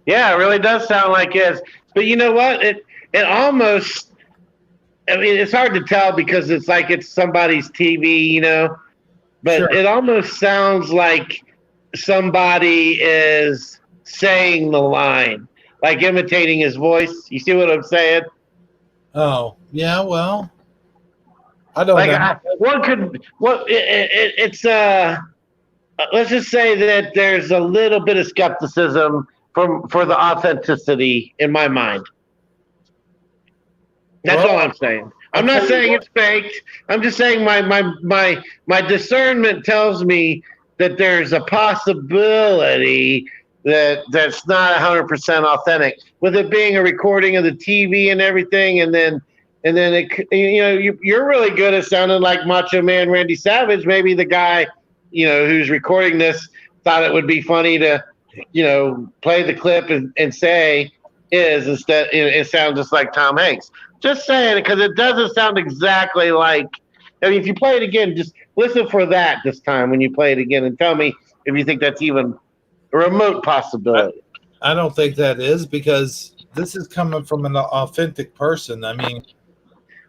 Yeah, it really does sound like it's. But you know what? It almost. I mean, it's hard to tell because it's like it's somebody's TV, you know. But Sure. It almost sounds like somebody is saying the line, like imitating his voice. You see what I'm saying? Oh, yeah, well, I don't Like know. one could. It's let's just say that there's a little bit of skepticism for the authenticity in my mind. That's all I'm saying. I'm not saying it's faked. I'm just saying my discernment tells me that there's a possibility that's not 100% authentic. With it being a recording of the TV and everything, and then it, you know, you're really good at sounding like Macho Man Randy Savage. Maybe the guy, you know, who's recording this thought it would be funny to, you know, play the clip and say is instead it sounds just like Tom Hanks. Just saying it because it doesn't sound exactly like. I mean, if you play it again, just listen for that this time when you play it again and tell me if you think that's even a remote possibility. I don't think that is because this is coming from an authentic person. I mean,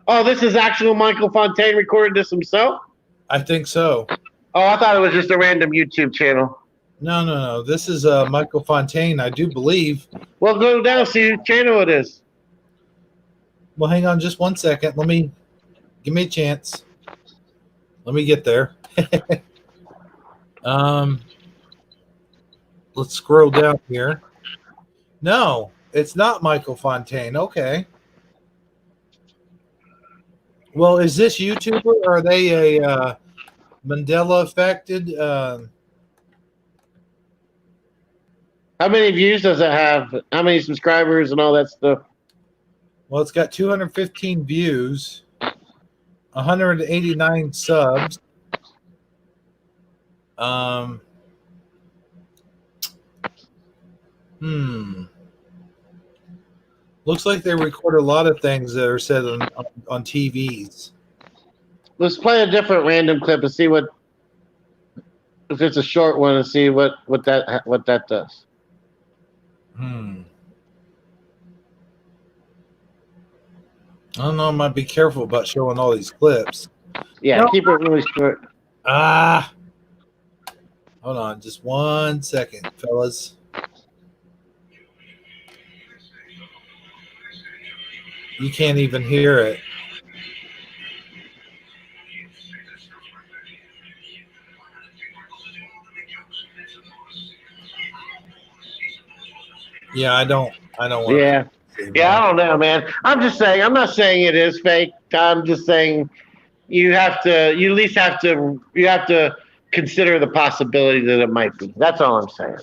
oh, this is actual Michael Fontaine recorded this himself? I think so. Oh, I thought it was just a random YouTube channel. No. This is Michael Fontaine, I do believe. Well, go down, see whose channel it is. Well, hang on just 1 second. Give me a chance. Let me get there. Let's scroll down here. No, it's not Michael Fontaine. Okay. Well, is this YouTuber or are they a Mandela affected? How many views does it have? How many subscribers and all that stuff? Well, it's got 215 views, 189 subs. Looks like they record a lot of things that are said on TVs. Let's play a different random clip and see what, if it's a short one, and see what that does. I don't know. I might be careful about showing all these clips. Yeah, No. keep it really short. Hold on, just 1 second, fellas. You can't even hear it. Yeah, I don't want Yeah. to. Yeah, I don't know, man. I'm just saying. I'm not saying it is fake. I'm just saying you have to. You at least have to. You have to consider the possibility that it might be. That's all I'm saying.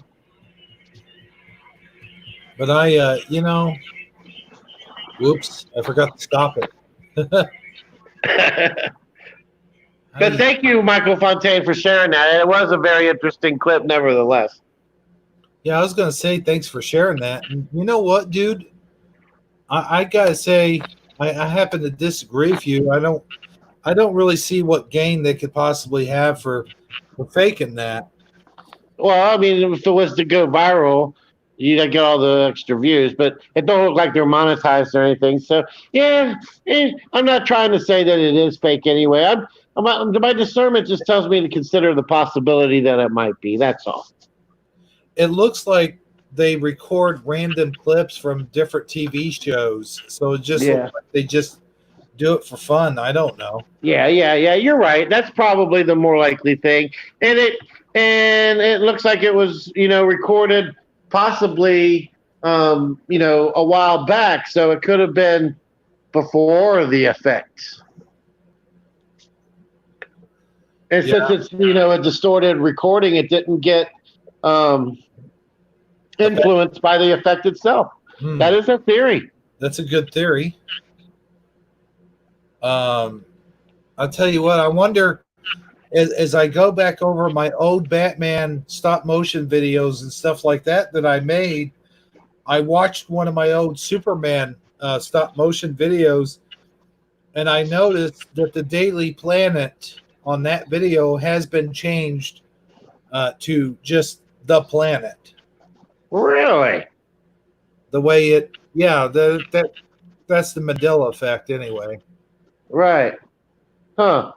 But I, whoops, I forgot to stop it. But thank you, Michael Fontaine, for sharing that. It was a very interesting clip, nevertheless. Yeah, I was gonna say thanks for sharing that. And you know what, dude? I gotta say, I happen to disagree with you. I don't really see what gain they could possibly have for faking that. Well, I mean, if it was to go viral, you'd get all the extra views, but it don't look like they're monetized or anything. So, yeah, I'm not trying to say that it is fake anyway. My discernment just tells me to consider the possibility that it might be. That's all. It looks like they record random clips from different TV shows, so it just Yeah. looks like they just do it for fun. I don't know. Yeah. You're right. That's probably the more likely thing, and it looks like it was recorded possibly a while back, so it could have been before the effect. And since it's a distorted recording, it didn't get influenced by the effect itself. That is a theory. That's a good theory. I'll tell you what. I wonder as I go back over my old Batman stop motion videos and stuff like that I made. I watched one of my old Superman stop motion videos, and I noticed that the Daily Planet on that video has been changed to just the planet. Really? The way that's the Mandela effect anyway. Right. Huh.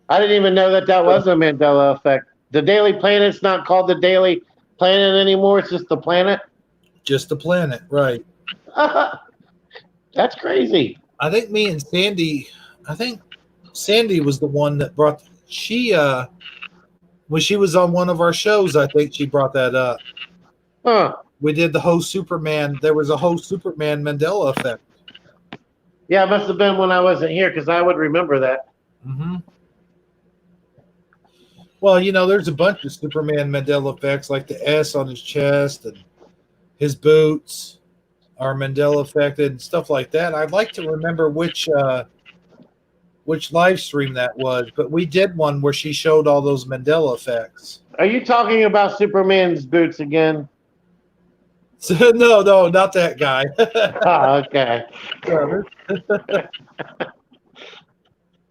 I didn't even know that was a Mandela effect. The Daily Planet's not called the Daily Planet anymore. It's just the planet. Just the planet, right? That's crazy. I think me and Sandy. I think Sandy was the one that brought. She when she was on one of our shows, I think she brought that up. Huh. We did the whole Superman. There was a whole Superman Mandela effect. Yeah, it must have been when I wasn't here because I would remember that. Mm-hmm. Well, there's a bunch of Superman Mandela effects, like the S on his chest and his boots are Mandela affected and stuff like that. I'd like to remember which live stream that was, but we did one where she showed all those Mandela effects. Are you talking about Superman's boots again? No, not that guy. Oh, okay.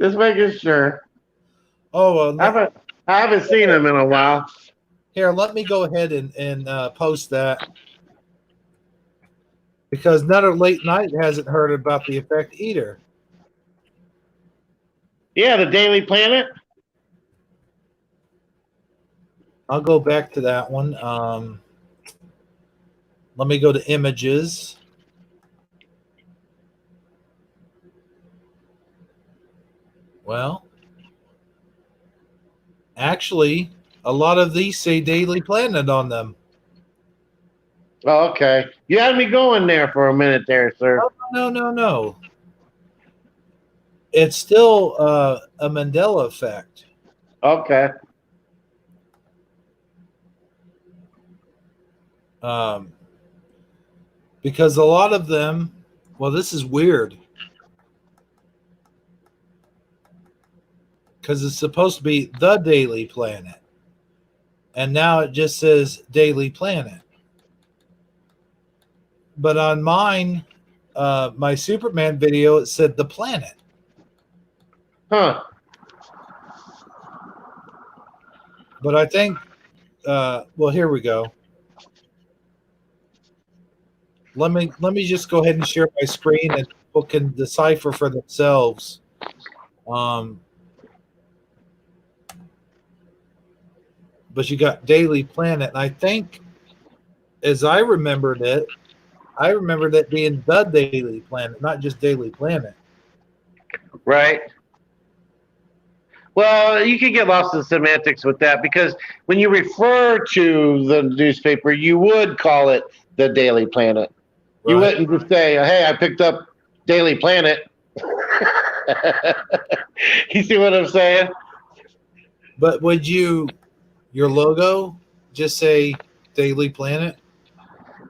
Just making sure. Oh, well, I haven't seen him in a while. Here, let me go ahead and post that, because Nutter Late Night hasn't heard about the effect either. Yeah, the Daily Planet. I'll go back to that one. Let me go to images. Well, actually, a lot of these say Daily Planet on them. Oh, okay. You had me going there for a minute there, sir. No. It's still a Mandela effect. Okay. Because a lot of them, well, this is weird. Because it's supposed to be the Daily Planet. And now it just says Daily Planet. But on mine, my Superman video, it said the planet. Huh. But I think, well, here we go. Let me just go ahead and share my screen, and people can decipher for themselves. But you got Daily Planet, and I think, as I remembered it being the Daily Planet, not just Daily Planet. Right. Well, you can get lost in semantics with that because when you refer to the newspaper, you would call it the Daily Planet. You wouldn't just say, "Hey, I picked up Daily Planet." You see what I'm saying? But would your logo just say Daily Planet?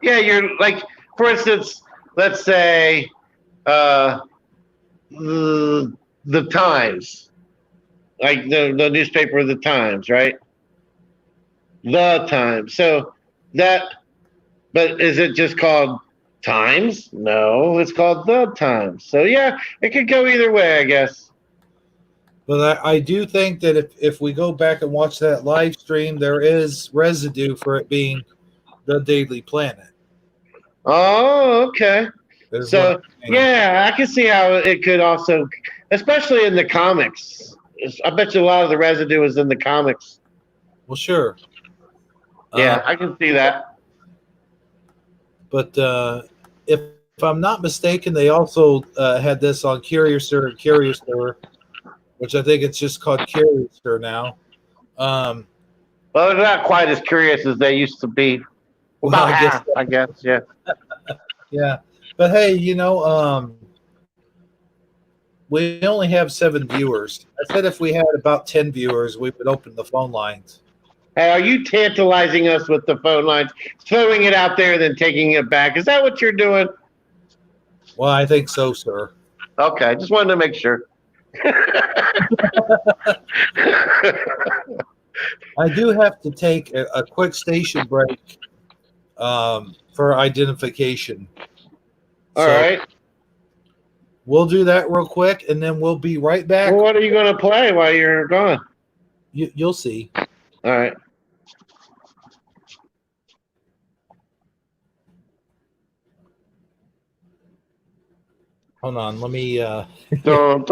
Yeah, you're like, for instance, let's say the Times, like the newspaper, the Times, right? The Times. So that, but is it just called Times? No, it's called the Times. So yeah, it could go either way, I guess. But I do think that if we go back and watch that live stream, there is residue for it being the Daily Planet. Oh, okay. So yeah, I can see how it could also, especially in the comics. I bet you a lot of the residue is in the comics. Well, sure. Yeah, I can see that. But if I'm not mistaken, they also had this on Curious Store, which I think it's just called Curious Store now. Well, they're not quite as curious as they used to be. About half, I guess. Yeah. Yeah, but hey, we only have 7 viewers. I said if we had about 10 viewers, we would open the phone lines. Hey, are you tantalizing us with the phone lines, throwing it out there, then taking it back? Is that what you're doing? Well, I think so, sir. Okay, just wanted to make sure. I do have to take a quick station break for identification. All right. We'll do that real quick, and then we'll be right back. Well, what are you going to play while you're gone? You'll see. All right. Hold on, let me. Dun, dun,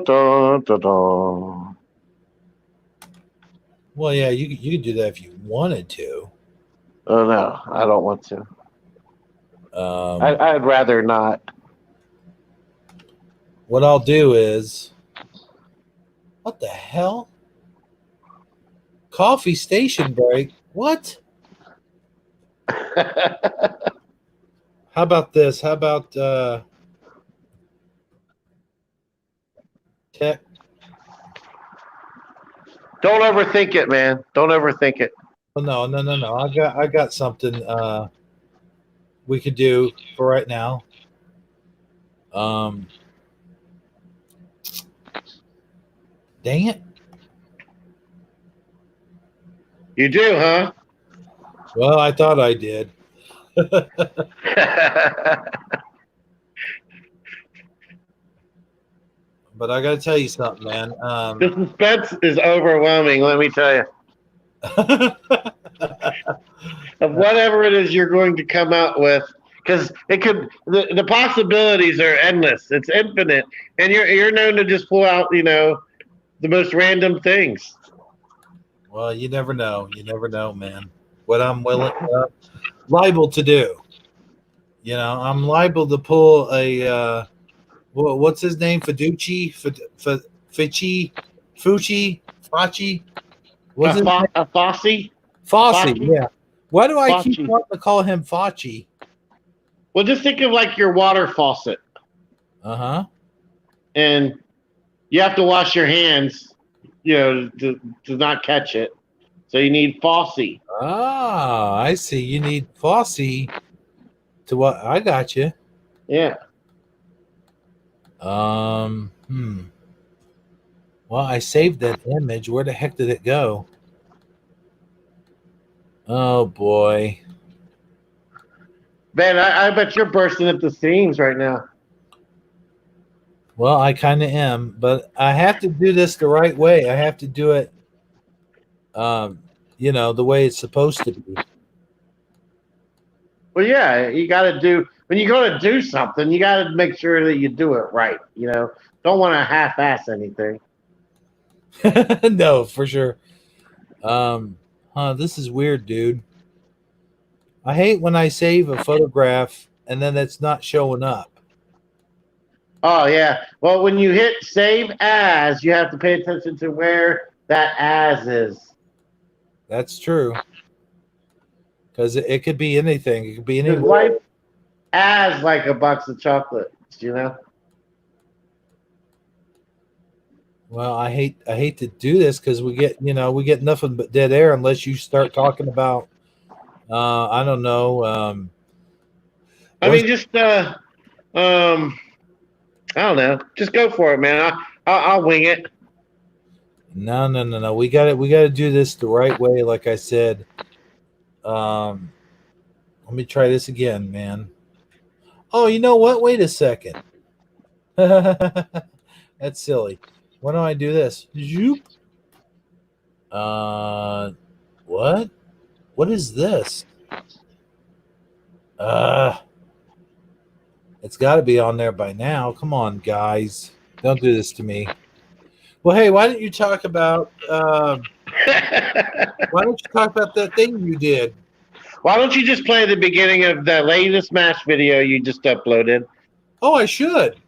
dun, dun, dun. Well, yeah, you could do that if you wanted to. Oh no, I don't want to. I'd rather not. What I'll do is, what the hell? Coffee station break? What? How about this? How about tech? Don't overthink it, man. Don't overthink it. Oh, no. I got something we could do for right now. Dang it. You do, huh? Well, I thought I did. But I got to tell you something, man. The suspense is overwhelming, let me tell you. Of whatever it is you're going to come out with, because it could, the possibilities are endless. It's infinite, and you're known to just pull out, the most random things. Well, you never know. You never know, man. What I'm liable to do. I'm liable to pull a. What's his name? Fiducci? Fucci? What's his name? Fosse? Fosse, yeah. Why do I Fauci. keep wanting to call him Fauci? Well, just think of like your water faucet. Uh-huh. And you have to wash your hands, to not catch it. So you need Fosse. Ah, I see. You need Fosse to what? I got you. Yeah. Well, I saved that image. Where the heck did it go? Oh boy. Man, I bet you're bursting at the seams right now. Well, I kind of am, but I have to do this the right way. I have to do it, the way it's supposed to be. Well, yeah, you got to do when you're going to do something, you got to make sure that you do it right. Don't want to half-ass anything. No, for sure. This is weird, dude. I hate when I save a photograph and then it's not showing up. Oh yeah. Well, when you hit save as, you have to pay attention to where that as is. That's true. Because it could be anything. It could be Just anywhere. wipe as like a box of chocolates. Well, I hate to do this because we get nothing but dead air unless you start talking about I don't know. I mean, just I don't know. Just go for it, man. I'll wing it. No. We got to do this the right way. Like I said, let me try this again, man. Oh, you know what? Wait a second. That's silly. Why don't I do this? Zoop. What? What is this? It's got to be on there by now. Come on, guys. Don't do this to me. Well, hey, why don't you talk about that thing you did? Why don't you just play the beginning of the latest Smash video you just uploaded? Oh, I should.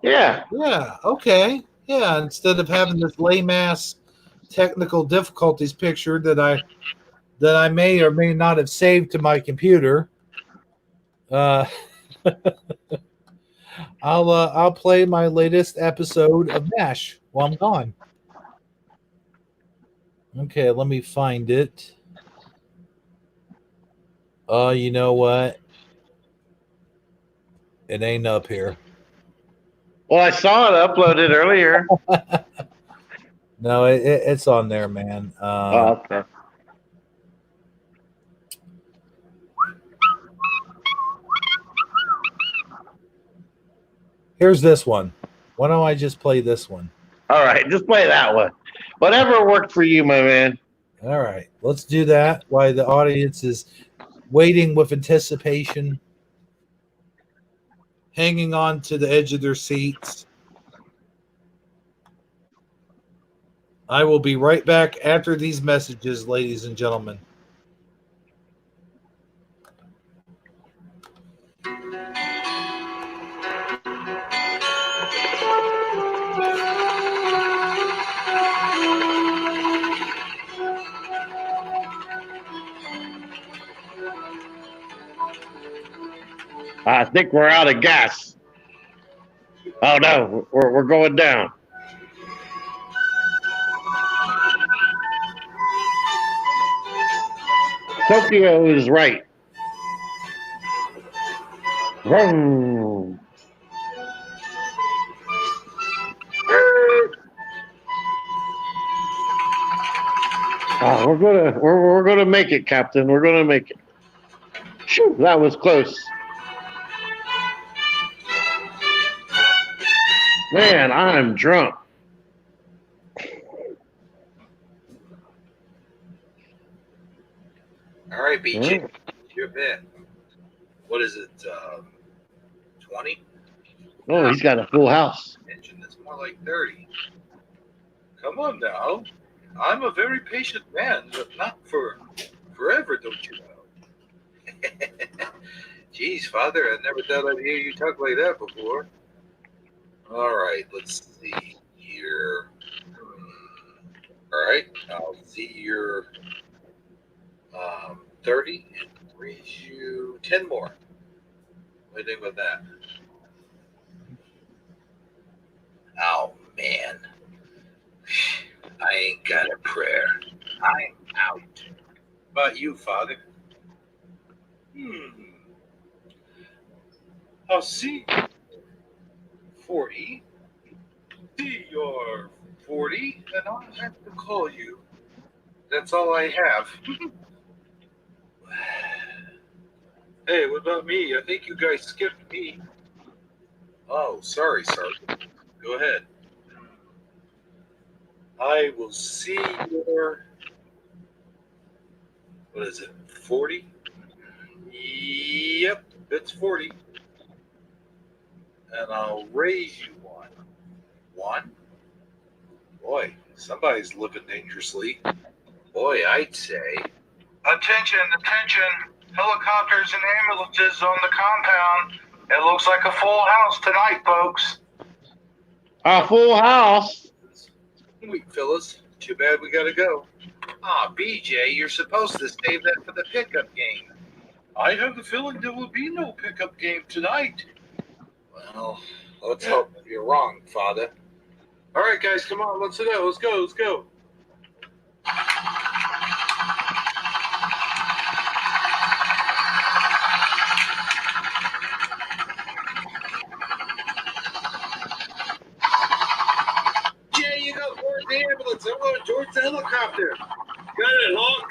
Yeah. Yeah. Okay. Yeah. Instead of having this lame ass technical difficulties picture that I may or may not have saved to my computer, I'll play my latest episode of MASH while I'm gone. Okay, let me find it. Oh, you know what? It ain't up here. Well, I saw it uploaded earlier. No, it's on there, man. Okay. Here's this one. Why don't I just play this one? All right, just play that one. Whatever worked for you, my man. All right, let's do that while the audience is waiting with anticipation, hanging on to the edge of their seats. I will be right back after these messages, ladies and gentlemen. I think we're out of gas. Oh no, we're going down. Tokyo is right. Vroom. Oh, we're gonna make it, Captain. We're gonna make it. Phew, that was close. Man, I'm drunk. All right, BJ, your bet. What is it? 20? Oh, he's got a full house. Engine. It's more like 30. Come on now. I'm a very patient man, but not for forever, don't you know? Geez, Father, I never thought I'd hear you talk like that before. All right, let's see here. All right, I'll see your 30 and raise you 10 more. What do you think about that? Oh, man. I ain't got a prayer. I'm out. About you, Father? I'll see 40. See your 40, and I'll have to call you. That's all I have. Hey, what about me? I think you guys skipped me. Oh, sorry, Sergeant. Go ahead. I will see your, what is it, 40? Yep, it's 40. and I'll raise you one. One? Boy, somebody's living dangerously. Boy, I'd say. Attention, attention. Helicopters and ambulances on the compound. It looks like a full house tonight, folks. A full house. Sweet, Phyllis. Too bad we gotta go. BJ, you're supposed to save that for the pickup game. I have the feeling there will be no pickup game tonight. Well, let's hope you're wrong, Father. All right, guys, come on, let's go. Let's go. Let's go. Jay, you go towards the ambulance. I'm going towards the helicopter. Got it, Hawk.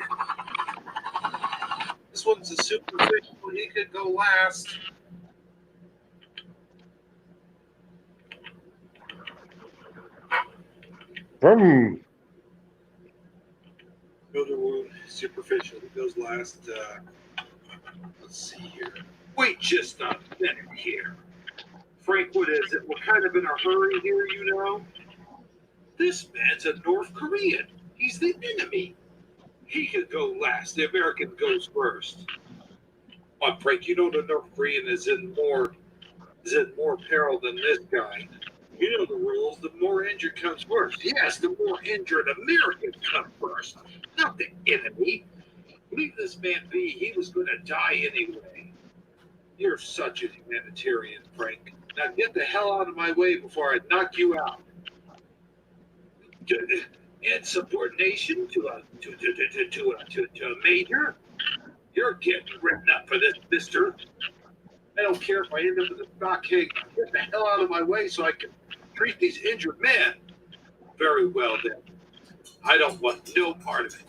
This one's a superficial. He could go last. Vroom. Go to wound, superficial. He goes last. Let's see here. Wait just a minute here. Frank, what is it? We're kind of in a hurry here, you know? This man's a North Korean. He's the enemy. He could go last. The American goes first. Frank, you know the North Korean is in more peril than this guy. You know the rules. The more injured comes first. Yes, the more injured American comes first. Not the enemy. Leave this man be. He was going to die anyway. You're such a humanitarian, Frank. Now get the hell out of my way before I knock you out. Insubordination to a major. You're getting written up for this, mister. I don't care if I end up with a stockade. Get the hell out of my way so I can treat these injured men. Very well, then. I don't want no part of it.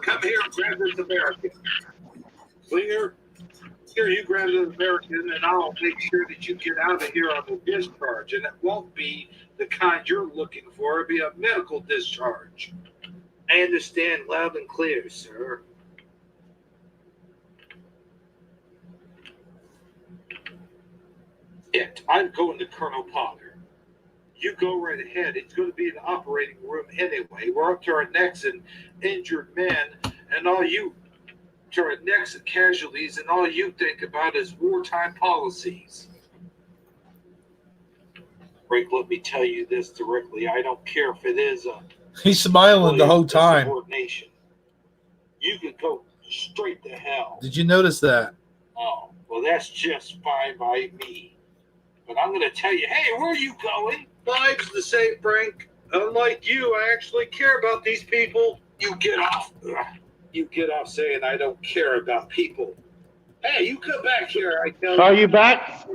Come here and grab this American. Slinger, here, you grab this American, and I'll make sure that you get out of here on the discharge. And it won't be the kind you're looking for. It'll be a medical discharge. I understand loud and clear, sir. I'm going to Colonel Potter. You go right ahead. It's going to be in the operating room anyway. We're up to our necks in injured men, and all you to our necks in casualties, and all you think about is wartime policies. Frank, let me tell you this directly. I don't care if it is a... He's smiling the whole time. You could go straight to hell. Did you notice that? Oh, well, that's just fine by me. But I'm going to tell you, hey, where are you going? Life's the same, Frank. Unlike you, I actually care about these people. You get off. You get off saying I don't care about people. Hey, you come back here. I tell you. Are you back?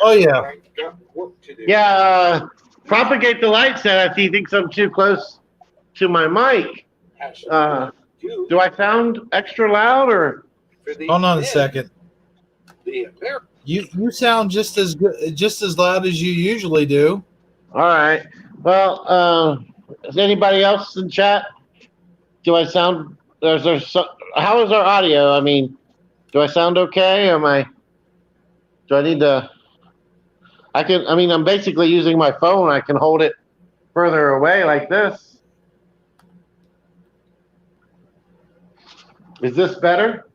Oh, yeah. Frank, got work to do. Yeah, propagate the light set if he thinks I'm too close to my mic. Do I sound extra loud or? Hold on a second. You sound just as good, just as loud as you usually do. All right. Well, is anybody else in chat? Do I sound? How is our audio? I mean, do I sound okay? Do I need to? I'm basically using my phone. I can hold it further away like this. Is this better?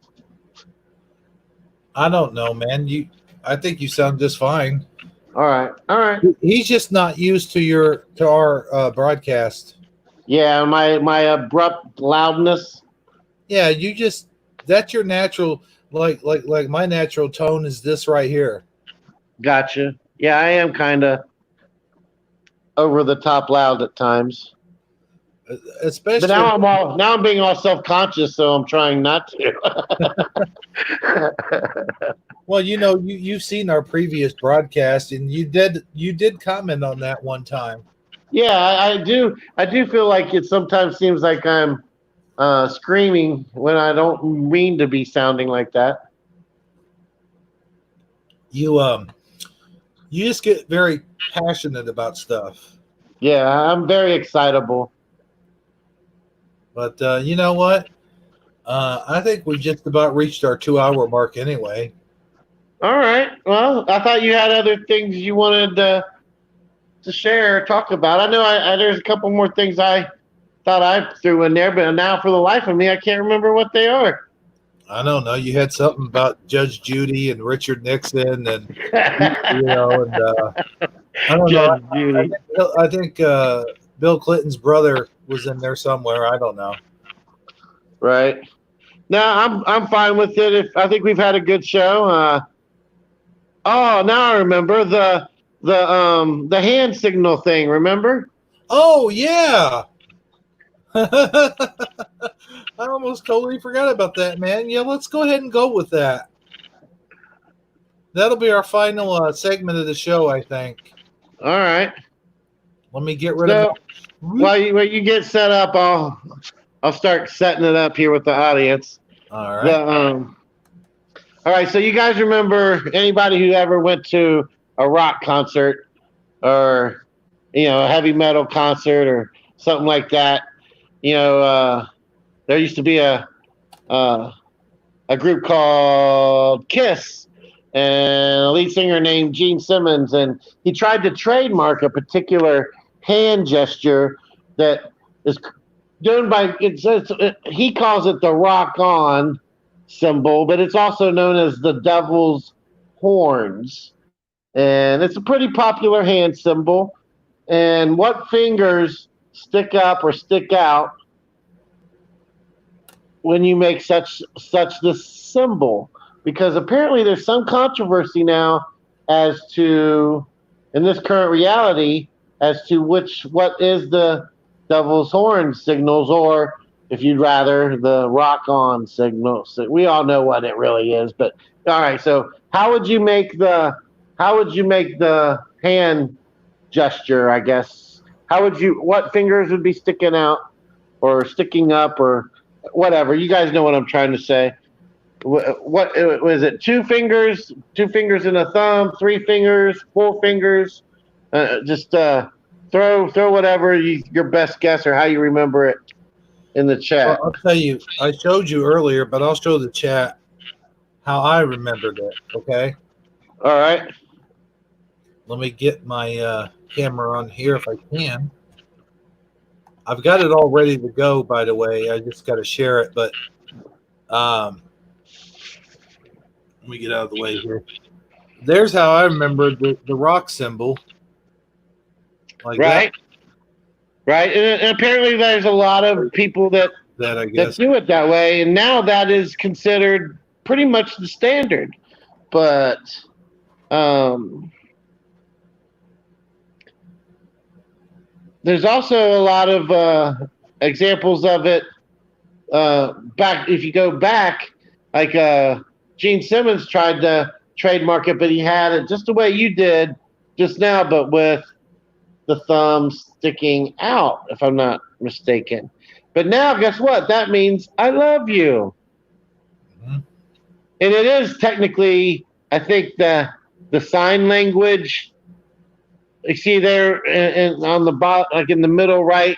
I don't know, man. I think you sound just fine. All right. He's just not used to our broadcast. Yeah, my abrupt loudness. Yeah, that's your natural, like my natural tone is this right here. Gotcha. Yeah, I am kind of over the top loud at times. Especially, but now I'm being all self-conscious, so I'm trying not to. Well, you've seen our previous broadcast, and you did comment on that one time. Yeah, I do feel like it sometimes seems like I'm screaming when I don't mean to be sounding like that. You just get very passionate about stuff. Yeah, I'm very excitable. But you know what? I think we just about reached our 2-hour mark anyway. All right. Well, I thought you had other things you wanted to share or talk about. I know there's a couple more things I thought I threw in there, but now for the life of me, I can't remember what they are. I don't know. You had something about Judge Judy and Richard Nixon, and and I don't know. Judge Judy. I think Bill Clinton's brother was in there somewhere. I don't know. Right. No, I'm fine with it. If I think we've had a good show. Oh, now I remember the hand signal thing. Remember? Oh yeah. I almost totally forgot about that, man. Yeah, let's go ahead and go with that. That'll be our final segment of the show, I think. All right. Let me get rid of. While you get set up, I'll start setting it up here with the audience. All right. All right. So you guys remember anybody who ever went to a rock concert or a heavy metal concert or something like that? There used to be a group called Kiss, and a lead singer named Gene Simmons, and he tried to trademark a particular hand gesture that is done by he calls it the rock on symbol, but it's also known as the devil's horns, and it's a pretty popular hand symbol. And what fingers stick up or stick out when you make such this symbol? Because apparently there's some controversy now as to, in this current reality, as to what is the devil's horn signals, or if you'd rather, the rock on signals. So we all know what it really is, but all right. So how would you make the hand gesture? I guess what fingers would be sticking out or sticking up or whatever? You guys know what I'm trying to say. What was it? Two fingers and a thumb, 3 fingers, 4 fingers. Just throw whatever your best guess or how you remember it in the chat. Well, I'll tell you, I showed you earlier, but I'll show the chat how I remembered it. Okay. All right. Let me get my camera on here if I can. I've got it all ready to go, by the way. I just got to share it, but let me get out of the way here. There's how I remember the rock symbol. Like right. That. Right. And apparently there's a lot of people that I guess that do it that way. And now that is considered pretty much the standard. But there's also a lot of examples of it back. If you go back, like Gene Simmons tried to trademark it, but he had it just the way you did just now, but with the thumb sticking out, if I'm not mistaken. But now, guess what? That means I love you. Mm-hmm. And it is technically, I think, the sign language. You see there on the bottom, like in the middle right,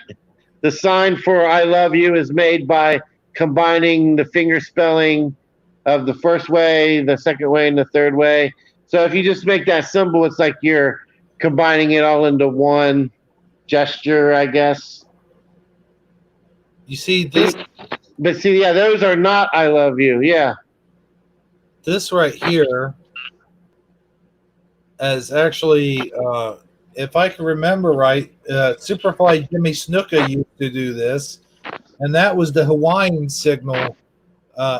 the sign for I love you is made by combining the finger spelling of the first way, the second way, and the third way. So if you just make that symbol, it's like you're combining it all into one gesture, I guess. You see this? But see, yeah, those are not I love you. Yeah. This right here is actually, if I can remember right, Superfly Jimmy Snuka used to do this, and that was the Hawaiian signal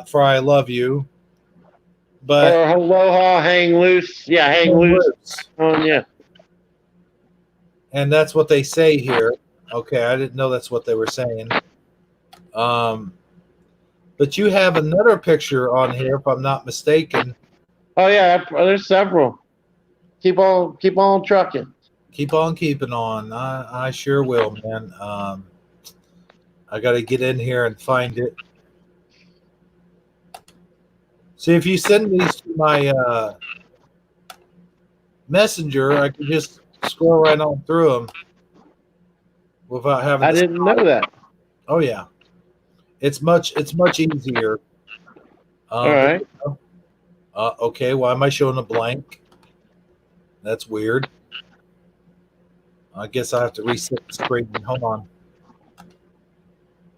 for I love you. But or aloha, hang loose. Yeah, hang loose. Oh, yeah. And that's what they say here. Okay, I didn't know that's what they were saying. But you have another picture on here, if I'm not mistaken. Oh yeah, there's several. Keep on trucking. Keep on keeping on. I sure will, man. I got to get in here and find it. See, if you send these to my messenger, I can just scroll right on through them without having. I didn't know that. Oh yeah, it's much easier. All right. Okay, why am I showing a blank? That's weird. I guess I have to reset the screen. Hold on.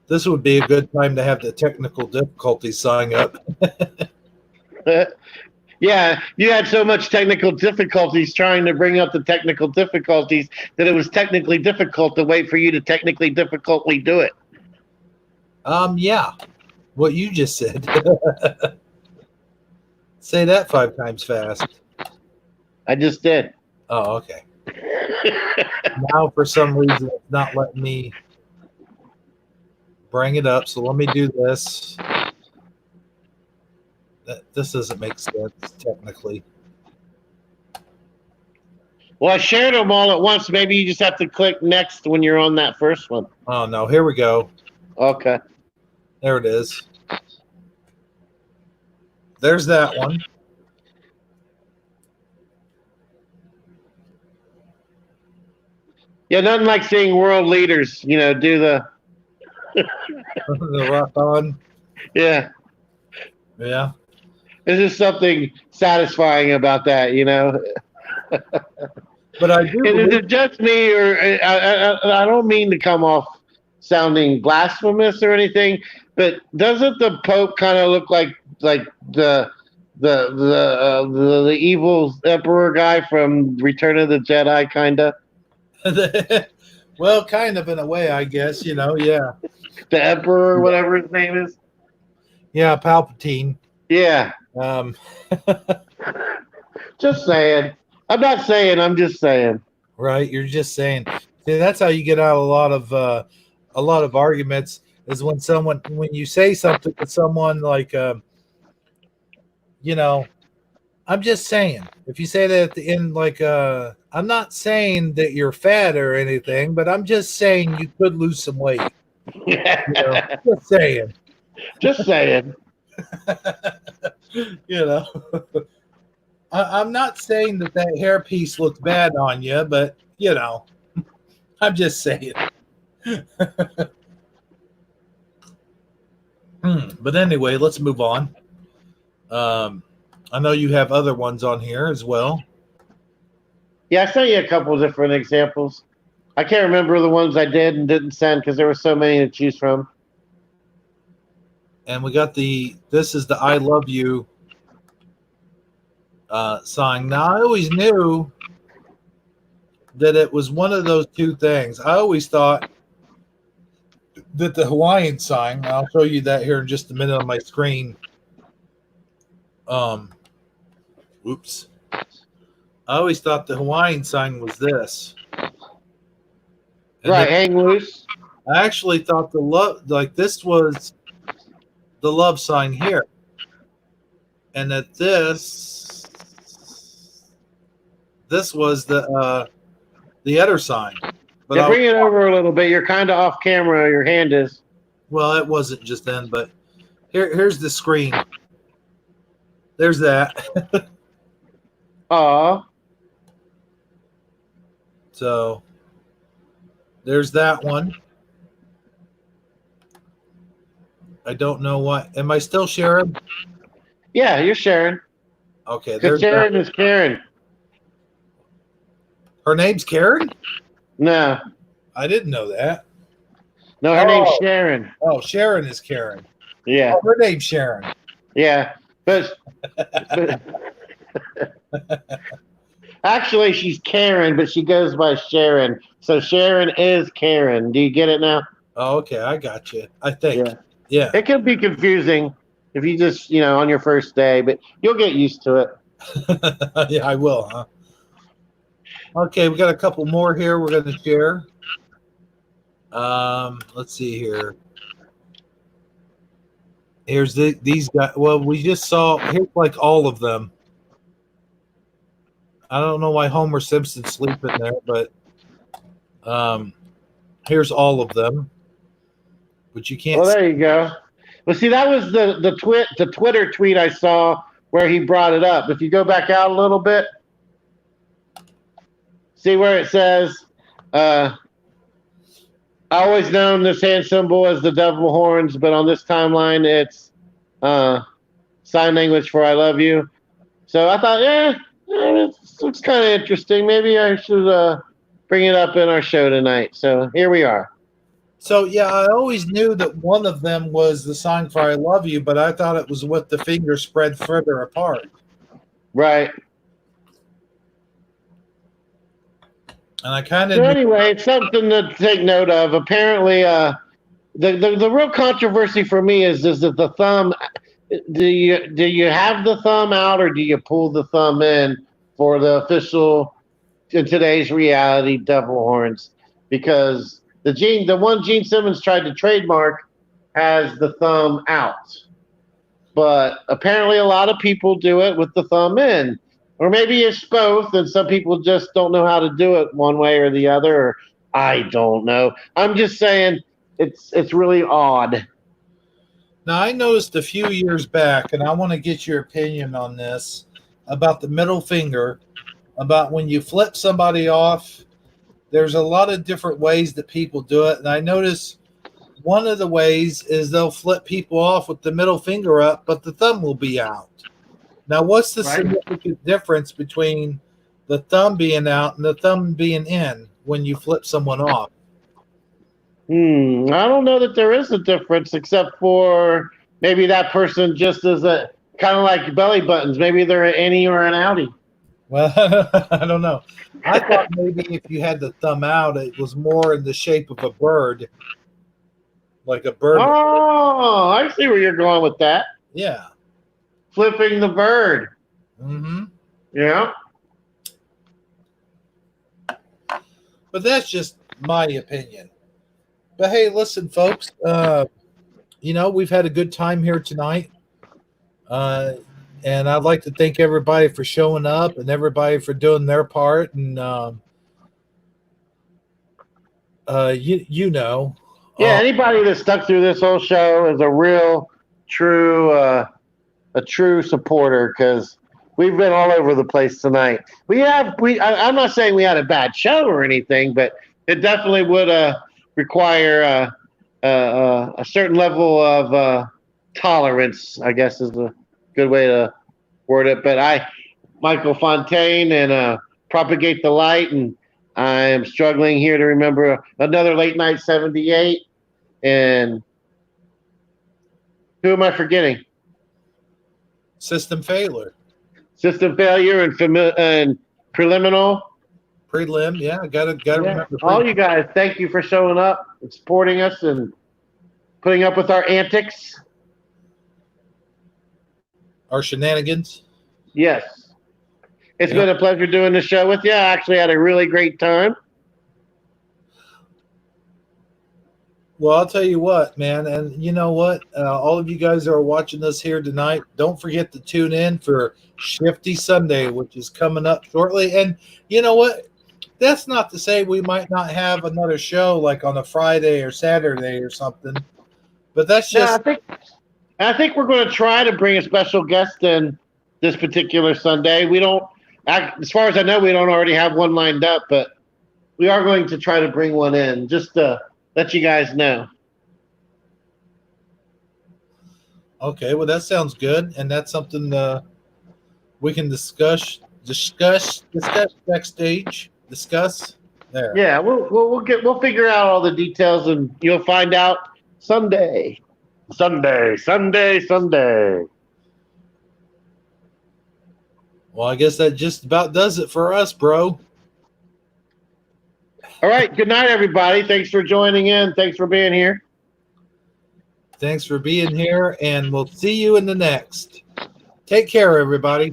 This would be a good time to have the technical difficulties sign up. Yeah, you had so much technical difficulties trying to bring up the technical difficulties that it was technically difficult to wait for you to technically difficultly do it. Yeah. What you just said. Say that 5 times fast. I just did. Oh, okay. Now, for some reason, it's not letting me bring it up. So let me do this. This doesn't make sense, technically. Well, I shared them all at once. Maybe you just have to click next when you're on that first one. Oh, no. Here we go. Okay. There it is. There's that one. Yeah, nothing like seeing world leaders, do the The rock on. yeah. Yeah. There's just something satisfying about that, But I do And is believe it just me, or I don't mean to come off sounding blasphemous or anything, but doesn't the Pope kind of look like the evil emperor guy from Return of the Jedi, kind of well, kind of in a way, I guess, yeah. the emperor, whatever his name is? Yeah, Palpatine. Yeah, just saying. I'm not saying. I'm just saying. Right, you're just saying. See, that's how you get out a lot of arguments is when you say something to someone like I'm just saying. If you say that at the end, like I'm not saying that you're fat or anything, but I'm just saying you could lose some weight. Just saying. Just saying. I'm not saying that hairpiece looks bad on you, but I'm just saying. But anyway, let's move on. I know you have other ones on here as well. Yeah, I sent you a couple of different examples. I can't remember the ones I did and didn't send because there were so many to choose from. And we got this is the I love you song. Now, I always knew that it was one of those two things. I always thought that the Hawaiian sign, I'll show you that here in just a minute on my screen. Oops. I always thought the Hawaiian sign was this. And right, hang loose. I actually thought the love, like this was the love sign here. And that this was the other sign. But Yeah, bring it over a little bit. You're kind of off camera. Your hand is. Well, it wasn't just then, but here's the screen. There's that. Aw. So there's that one. I don't know what. Am I still sharing? Yeah, you're sharing. Okay, Because Sharon is Karen. Her name's Karen? No. I didn't know that. No, her name's Sharon. Oh, Sharon is Karen. Yeah. Oh, her name's Sharon. Yeah. But actually, she's Karen, but she goes by Sharon. So Sharon is Karen. Do you get it now? Oh, okay. I got you. I think. Yeah. It could be confusing if you just, on your first day, but you'll get used to it. Yeah, I will, huh? Okay, we got a couple more here we're going to share. Let's see here. Here's these guys. Well, we just saw, here's like all of them. I don't know why Homer Simpson's sleeping there, but here's all of them. But you can't. Well, there you go. Well, see, that was the Twitter tweet I saw where he brought it up. If you go back out a little bit, see where it says, I always known this hand symbol as the devil horns, but on this timeline, it's sign language for I love you. So I thought, it looks kind of interesting. Maybe I should bring it up in our show tonight. So here we are. So yeah, I always knew that one of them was the song for "I Love You," but I thought it was with the finger spread further apart. Right. And I kind of So anyway, it's something to take note of. Apparently, the real controversy for me is that the thumb. Do you have the thumb out or do you pull the thumb in for the official in today's reality devil horns? Because the one Gene Simmons tried to trademark has the thumb out, but apparently a lot of people do it with the thumb in, or maybe it's both, and some people just don't know how to do it one way or the other. Or I don't know. I'm just saying it's really odd. Now, I noticed a few years back, and I want to get your opinion on this about the middle finger, about when you flip somebody off. There's a lot of different ways that people do it. And I notice one of the ways is they'll flip people off with the middle finger up, but the thumb will be out. Now, what's the significant difference between the thumb being out and the thumb being in when you flip someone off? I don't know that there is a difference, except for maybe that person just is a kind of like belly buttons. Maybe they're an innie or an outie. Well, I don't know. I thought maybe if you had the thumb out, it was more in the shape of a bird, like a bird. Oh, I see where you're going with that. Yeah. Flipping the bird. Mm-hmm. Yeah. But that's just my opinion. But hey, listen, folks. We've had a good time here tonight, and I'd like to thank everybody for showing up and everybody for doing their part. And Yeah, anybody that stuck through this whole show is a real, true supporter, because we've been all over the place tonight. I'm not saying we had a bad show or anything, but it definitely would require a certain level of tolerance, I guess is a good way to word it. But Michael Fontaine, and Propagate the Light, and I am struggling here to remember another Late Night 78. And who am I forgetting? System Failure and Preliminal. Prelim, yeah, gotta remember. All you guys, thank you for showing up and supporting us and putting up with our antics. Our shenanigans. Yes. It's been a pleasure doing the show with you. I actually had a really great time. Well, I'll tell you what, man, and you know what? All of you guys that are watching this here tonight, don't forget to tune in for Shifty Sunday, which is coming up shortly. And you know what? That's not to say we might not have another show like on a Friday or Saturday or something, but that's just. I think we're going to try to bring a special guest in this particular Sunday. We don't, as far as I know, we don't already have one lined up, but we are going to try to bring one in just to let you guys know. Okay, well that sounds good, and that's something we can discuss backstage. Discuss there. Yeah, we'll figure out all the details, and you'll find out Sunday. Well, I guess that just about does it for us, bro. All right. Good night, everybody. Thanks for joining in. Thanks for being here. Thanks for being here, and we'll see you in the next. Take care, everybody.